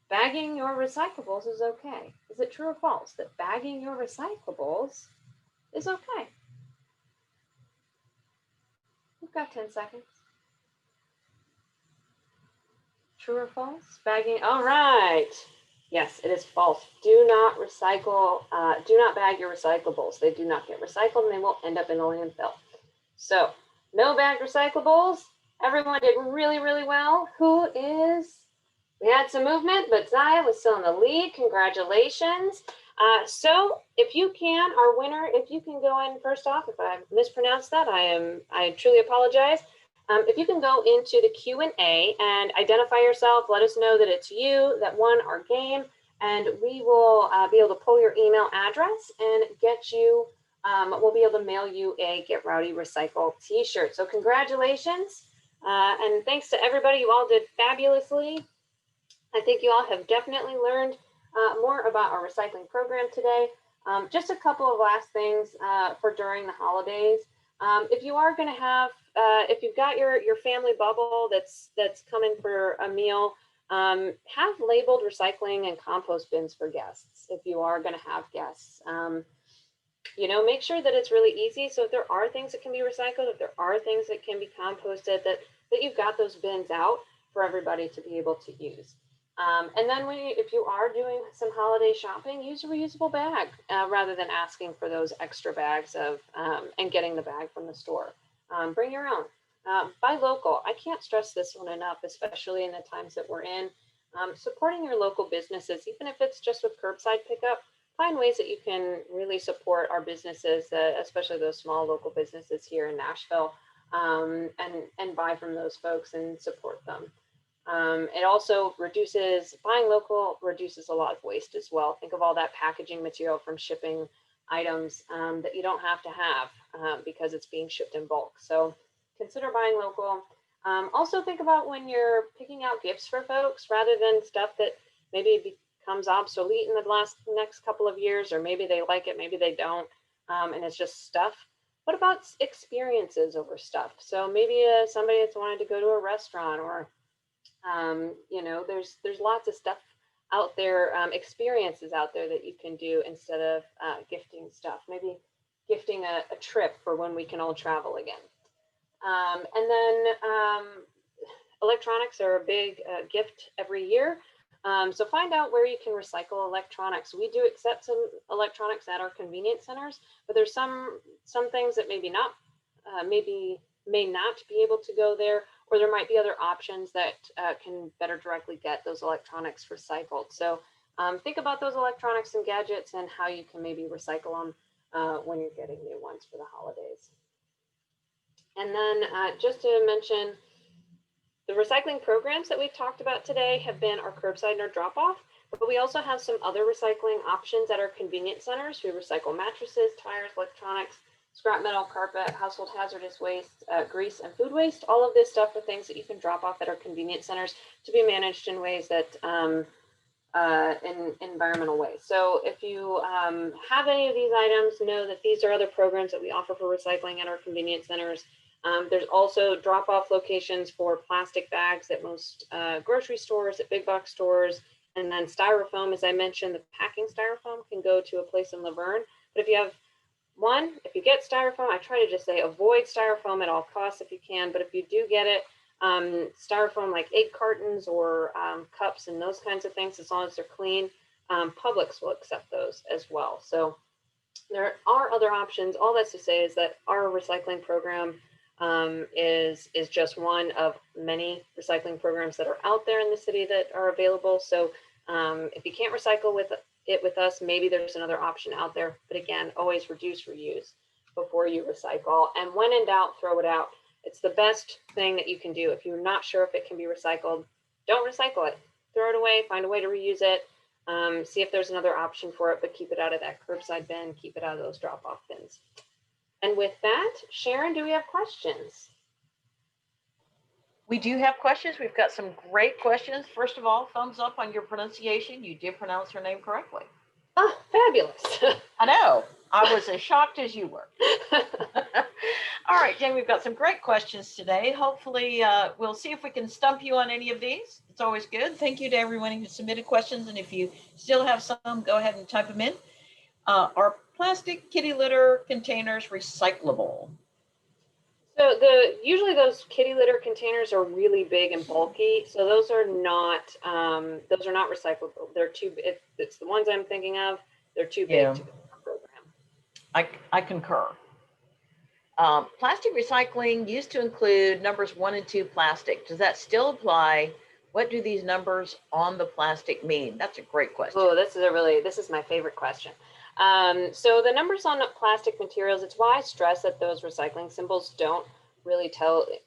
Bagging your recyclables is okay. Is it true or false that bagging your recyclables is okay? We've got 10 seconds. True or false? Bagging, all right. Yes, it is false. Do not recycle, do not bag your recyclables. They do not get recycled and they will end up in the landfill. So, no bagged recyclables. Everyone did really, really well. We had some movement, but Zaya was still in the lead. Congratulations. So if you can, our winner, if you can go in first off, if I mispronounced that, I truly apologize. If you can go into the Q&A and identify yourself, let us know that it's you that won our game, and we will be able to pull your email address and get you, we'll be able to mail you a Get Rowdy Recycle t-shirt. So congratulations, and thanks to everybody. You all did fabulously. I think you all have definitely learned more about our recycling program today. Just a couple of last things for during the holidays. If you are going to have, if you've got your family bubble that's coming for a meal, have labeled recycling and compost bins for guests. If you are going to have guests, you know, make sure that it's really easy. So if there are things that can be recycled, if there are things that can be composted, that you've got those bins out for everybody to be able to use. And then if you are doing some holiday shopping, use a reusable bag rather than asking for those extra bags of and getting the bag from the store. Bring your own. Buy local. I can't stress this one enough, especially in the times that we're in. Supporting your local businesses, even if it's just with curbside pickup, find ways that you can really support our businesses, especially those small local businesses here in Nashville, and buy from those folks and support them. It also buying local reduces a lot of waste as well. Think of all that packaging material from shipping items that you don't have to have because it's being shipped in bulk. So consider buying local. Also think about when you're picking out gifts for folks, rather than stuff that maybe becomes obsolete in the next couple of years, or maybe they like it, maybe they don't. and it's just stuff. What about experiences over stuff? So maybe somebody that's wanted to go to a restaurant, or you know, there's lots of stuff out there, experiences out there that you can do instead of gifting stuff. Maybe gifting a trip for when we can all travel again. And then electronics are a big gift every year. So find out where you can recycle electronics. We do accept some electronics at our convenience centers, but there's some things that maybe not, may not be able to go there, or there might be other options that can better directly get those electronics recycled. So think about those electronics and gadgets and how you can maybe recycle them when you're getting new ones for the holidays. And then just to mention, the recycling programs that we've talked about today have been our curbside and our drop-off, but we also have some other recycling options at our convenience centers. We recycle mattresses, tires, electronics, scrap metal, carpet, household hazardous waste, grease, and food waste. All of this stuff are things that you can drop off at our convenience centers to be managed in ways that in environmental ways. So if you have any of these items, know that these are other programs that we offer for recycling at our convenience centers. There's also drop-off locations for plastic bags at most grocery stores, at big box stores, and then styrofoam, as I mentioned, the packing styrofoam can go to a place in Laverne. But if you have if you get styrofoam, I try to just say avoid styrofoam at all costs if you can, but if you do get it, styrofoam like egg cartons or cups and those kinds of things, as long as they're clean, Publix will accept those as well. So there are other options. All that's to say is that our recycling program is just one of many recycling programs that are out there in the city that are available. So if you can't recycle with us, maybe there's another option out there. But again, always reduce, reuse before you recycle. And when in doubt, throw it out. It's the best thing that you can do. If you're not sure if it can be recycled, don't recycle it. Throw it away, find a way to reuse it. See if there's another option for it, but keep it out of that curbside bin, keep it out of those drop-off bins. And with that, Sharon, do we have questions? We do have questions. We've got some great questions. First of all, thumbs up on your pronunciation. You did pronounce her name correctly. Oh, fabulous. I know. I was as shocked as you were. All right, Jane, we've got some great questions today. Hopefully, we'll see if we can stump you on any of these. It's always good. Thank you to everyone who submitted questions. And if you still have some, go ahead and type them in. Are plastic kitty litter containers recyclable? So usually those kitty litter containers are really big and bulky. So those are not recyclable. They're too, if it's the ones I'm thinking of, they're too big to be in our program. I concur. Plastic recycling used to include numbers 1 and 2 plastic. Does that still apply? What do these numbers on the plastic mean? That's a great question. Oh, this is my favorite question. So the numbers on plastic materials, it's why I stress that those recycling symbols don't really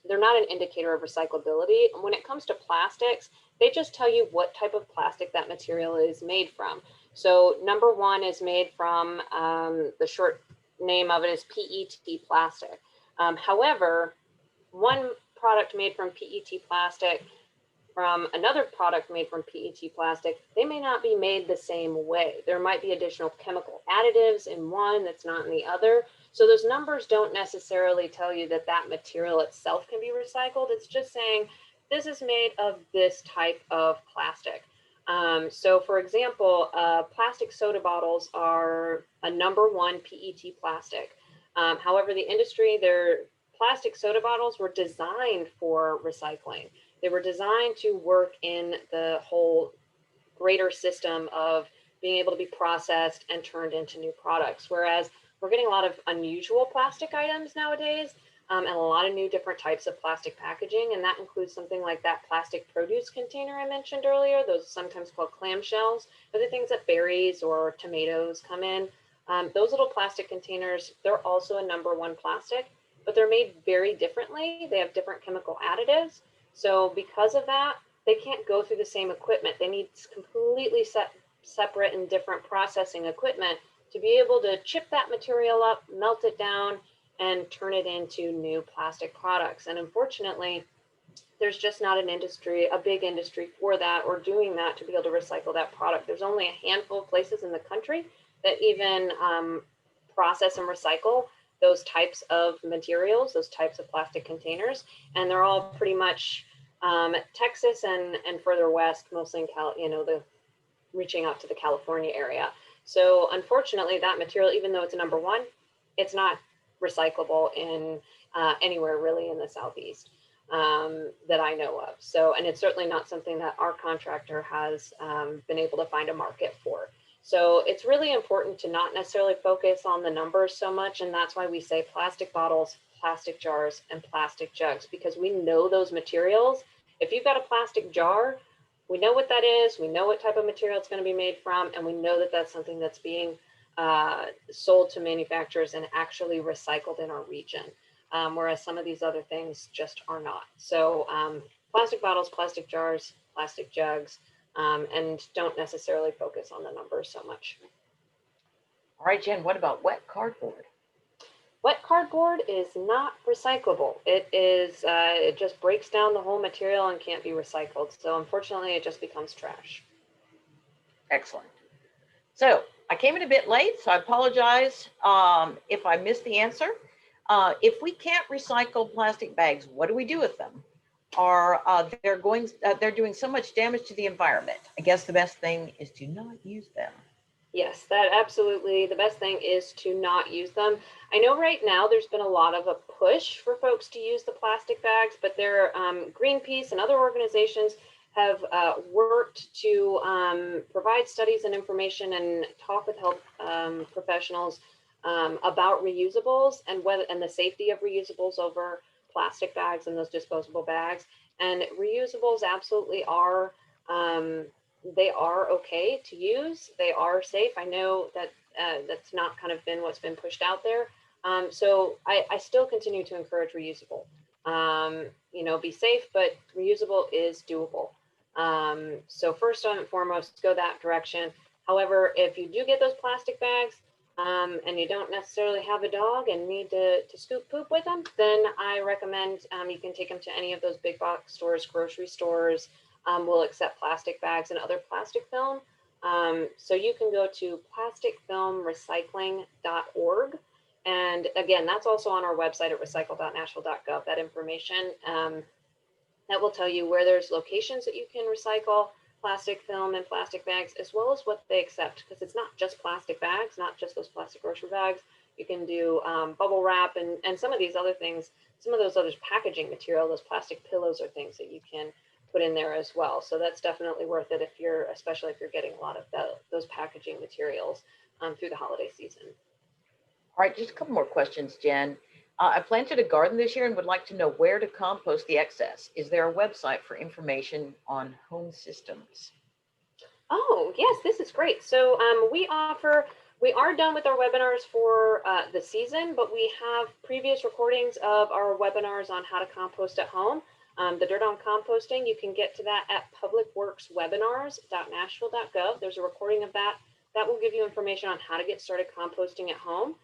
they're not an indicator of recyclability. When it comes to plastics, they just tell you what type of plastic that material is made from. So number 1 is made from, the short name of it is PET plastic. However, one product made from PET plastic from another product made from PET plastic, they may not be made the same way. There might be additional chemical additives in one that's not in the other. So those numbers don't necessarily tell you that that material itself can be recycled. It's just saying this is made of this type of plastic. So for example, plastic soda bottles are a number 1 PET plastic. However, the industry, their plastic soda bottles were designed for recycling. They were designed to work in the whole greater system of being able to be processed and turned into new products. Whereas we're getting a lot of unusual plastic items nowadays, and a lot of new different types of plastic packaging. And that includes something like that plastic produce container I mentioned earlier, those sometimes called clamshells, or the things that berries or tomatoes come in. Those little plastic containers, they're also a number 1 plastic, but they're made very differently. They have different chemical additives. So because of that, they can't go through the same equipment. They need completely separate and different processing equipment to be able to chip that material up, melt it down, and turn it into new plastic products. And unfortunately, there's just not an industry, a big industry for that or doing that to be able to recycle that product. There's only a handful of places in the country that even process and recycle those types of materials, those types of plastic containers, and they're all pretty much Texas and further west, mostly in the reaching out to the California area. So unfortunately, that material, even though it's a number one, it's not recyclable in anywhere really in the Southeast that I know of. So, and it's certainly not something that our contractor has been able to find a market for. So it's really important to not necessarily focus on the numbers so much. And that's why we say plastic bottles, plastic jars, and plastic jugs, because we know those materials. If you've got a plastic jar, we know what that is, we know what type of material it's going to be made from, and we know that that's something that's being sold to manufacturers and actually recycled in our region, whereas some of these other things just are not. So plastic bottles, plastic jars, plastic jugs, and don't necessarily focus on the numbers so much. All right, Jen, what about wet cardboard? Wet cardboard is not recyclable. It just breaks down the whole material and can't be recycled. So unfortunately, it just becomes trash. Excellent. So I came in a bit late, so I apologize if I missed the answer. If we can't recycle plastic bags, what do we do with them? They're doing so much damage to the environment. I guess the best thing is to not use them. Yes, that absolutely. The best thing is to not use them. I know right now there's been a lot of a push for folks to use the plastic bags, but Greenpeace and other organizations have worked to provide studies and information and talk with health professionals about reusables and the safety of reusables over plastic bags and those disposable bags. And reusables absolutely are. They are okay to use. They are safe. I know that that's not kind of been what's been pushed out there. So I still continue to encourage reusable. Be safe, but reusable is doable. So first and foremost, go that direction. However, if you do get those plastic bags and you don't necessarily have a dog and need to scoop poop with them, then I recommend you can take them to any of those big box stores, grocery stores. Will accept plastic bags and other plastic film. So you can go to plasticfilmrecycling.org. And again, that's also on our website at recycle.nashville.gov, that information that will tell you where there's locations that you can recycle plastic film and plastic bags, as well as what they accept, because it's not just plastic bags, not just those plastic grocery bags. You can do bubble wrap and some of these other things, some of those other packaging material, those plastic pillows are things that you can put in there as well. So that's definitely worth it especially if you're getting a lot of those packaging materials through the holiday season. All right, just a couple more questions, Jen. I planted a garden this year and would like to know where to compost the excess. Is there a website for information on home systems? Oh, yes, this is great. So we are done with our webinars for the season, but we have previous recordings of our webinars on how to compost at home. The Dirt on Composting, you can get to that at publicworkswebinars.nashville.gov. There's a recording of that. That will give you information on how to get started composting at home.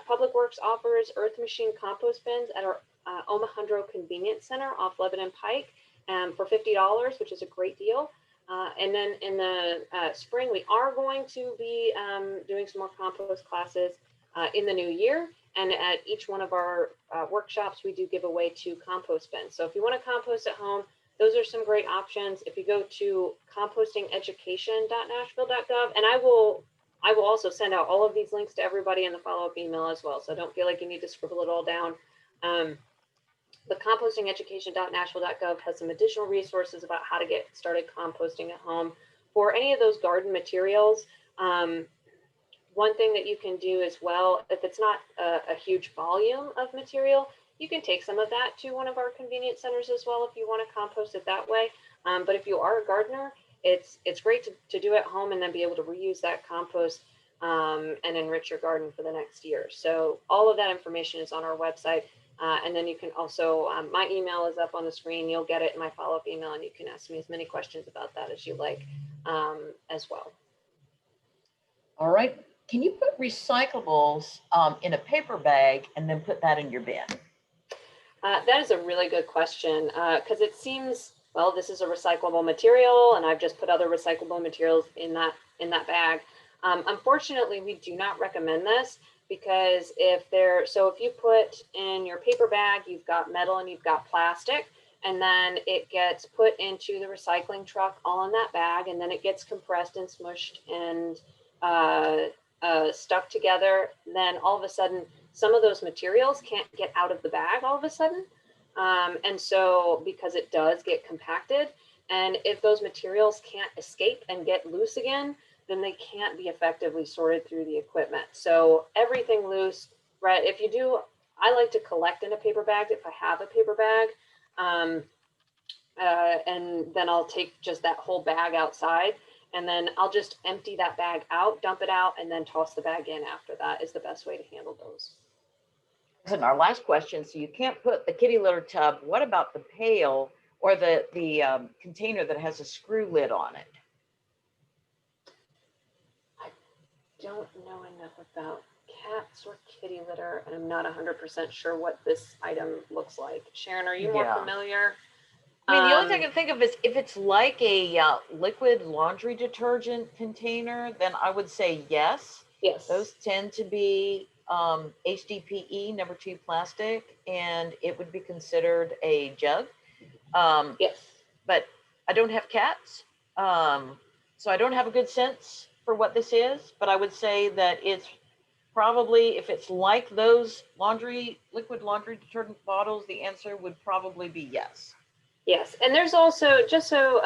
Public Works offers Earth Machine compost bins at our Omohundro Convenience Center off Lebanon Pike for $50, which is a great deal. And then in the spring, we are going to be doing some more compost classes in the new year. And at each one of our workshops, we do give away 2 compost bins. So if you want to compost at home, those are some great options. If you go to compostingeducation.nashville.gov, and I will also send out all of these links to everybody in the follow-up email as well. So don't feel like you need to scribble it all down. But compostingeducation.nashville.gov has some additional resources about how to get started composting at home for any of those garden materials. One thing that you can do as well, if it's not a huge volume of material, you can take some of that to one of our convenience centers as well if you want to compost it that way. But if you are a gardener, it's great to do at home and then be able to reuse that compost and enrich your garden for the next year. So all of that information is on our website. And then you can also, my email is up on the screen. You'll get it in my follow-up email, and you can ask me as many questions about that as you like as well. All right. Can you put recyclables in a paper bag and then put that in your bin? That is a really good question because it seems, well, this is a recyclable material and I've just put other recyclable materials in that bag. Unfortunately, we do not recommend this because if you put in your paper bag, you've got metal and you've got plastic, and then it gets put into the recycling truck all in that bag, and then it gets compressed and smushed and stuck together. Then all of a sudden, some of those materials can't get out of the bag all of a sudden. And so because it does get compacted, and if those materials can't escape and get loose again, then they can't be effectively sorted through the equipment. So everything loose, right? If you do, I like to collect in a paper bag if I have a paper bag. And then I'll take just that whole bag outside, and then I'll just empty that bag out, dump it out, and then toss the bag in after that is the best way to handle those. And our last question, so you can't put the kitty litter tub, what about the pail or the container that has a screw lid on it? I don't know enough about cats or kitty litter, and I'm not 100% sure what this item looks like. Sharon, are you more familiar? I mean, the only thing I can think of is if it's like a liquid laundry detergent container, then I would say yes. Yes. Those tend to be HDPE, number 2 plastic, and it would be considered a jug. Yes. But I don't have cats, so I don't have a good sense for what this is, but I would say that it's probably, if it's like those liquid laundry detergent bottles, the answer would probably be yes. Yes, and there's also, just so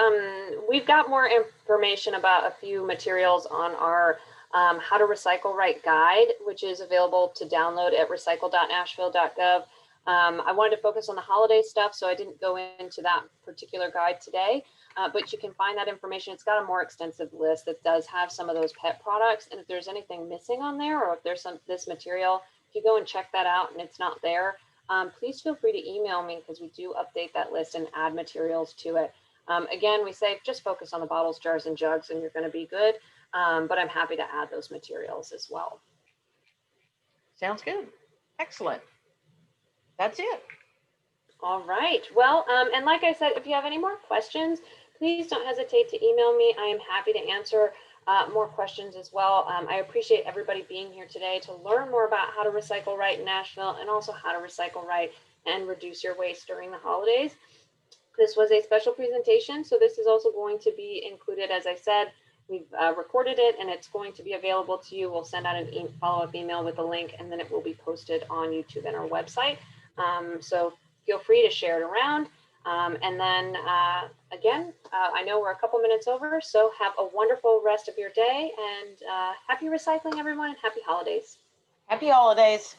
we've got more information about a few materials on our How to Recycle Right guide, which is available to download at recycle.nashville.gov. I wanted to focus on the holiday stuff, so I didn't go into that particular guide today, but you can find that information. It's got a more extensive list that does have some of those pet products, and if there's anything missing on there, or if there's this material, if you go and check that out and it's not there, please feel free to email me, because we do update that list and add materials to it. Again, we say just focus on the bottles, jars, and jugs, and you're going to be good. But I'm happy to add those materials as well. Sounds good. Excellent. That's it. All right. Well, and like I said, if you have any more questions, please don't hesitate to email me. I am happy to answer more questions as well. I appreciate everybody being here today to learn more about how to recycle right in Nashville, and also how to recycle right and reduce your waste during the holidays. This was a special presentation, so this is also going to be included. As I said, we've recorded it, and it's going to be available to you. We'll send out a follow-up email with a link, and then it will be posted on YouTube and our website. So feel free to share it around. And then again, I know we're a couple minutes over, so have a wonderful rest of your day, and happy recycling, everyone, and happy holidays. Happy holidays.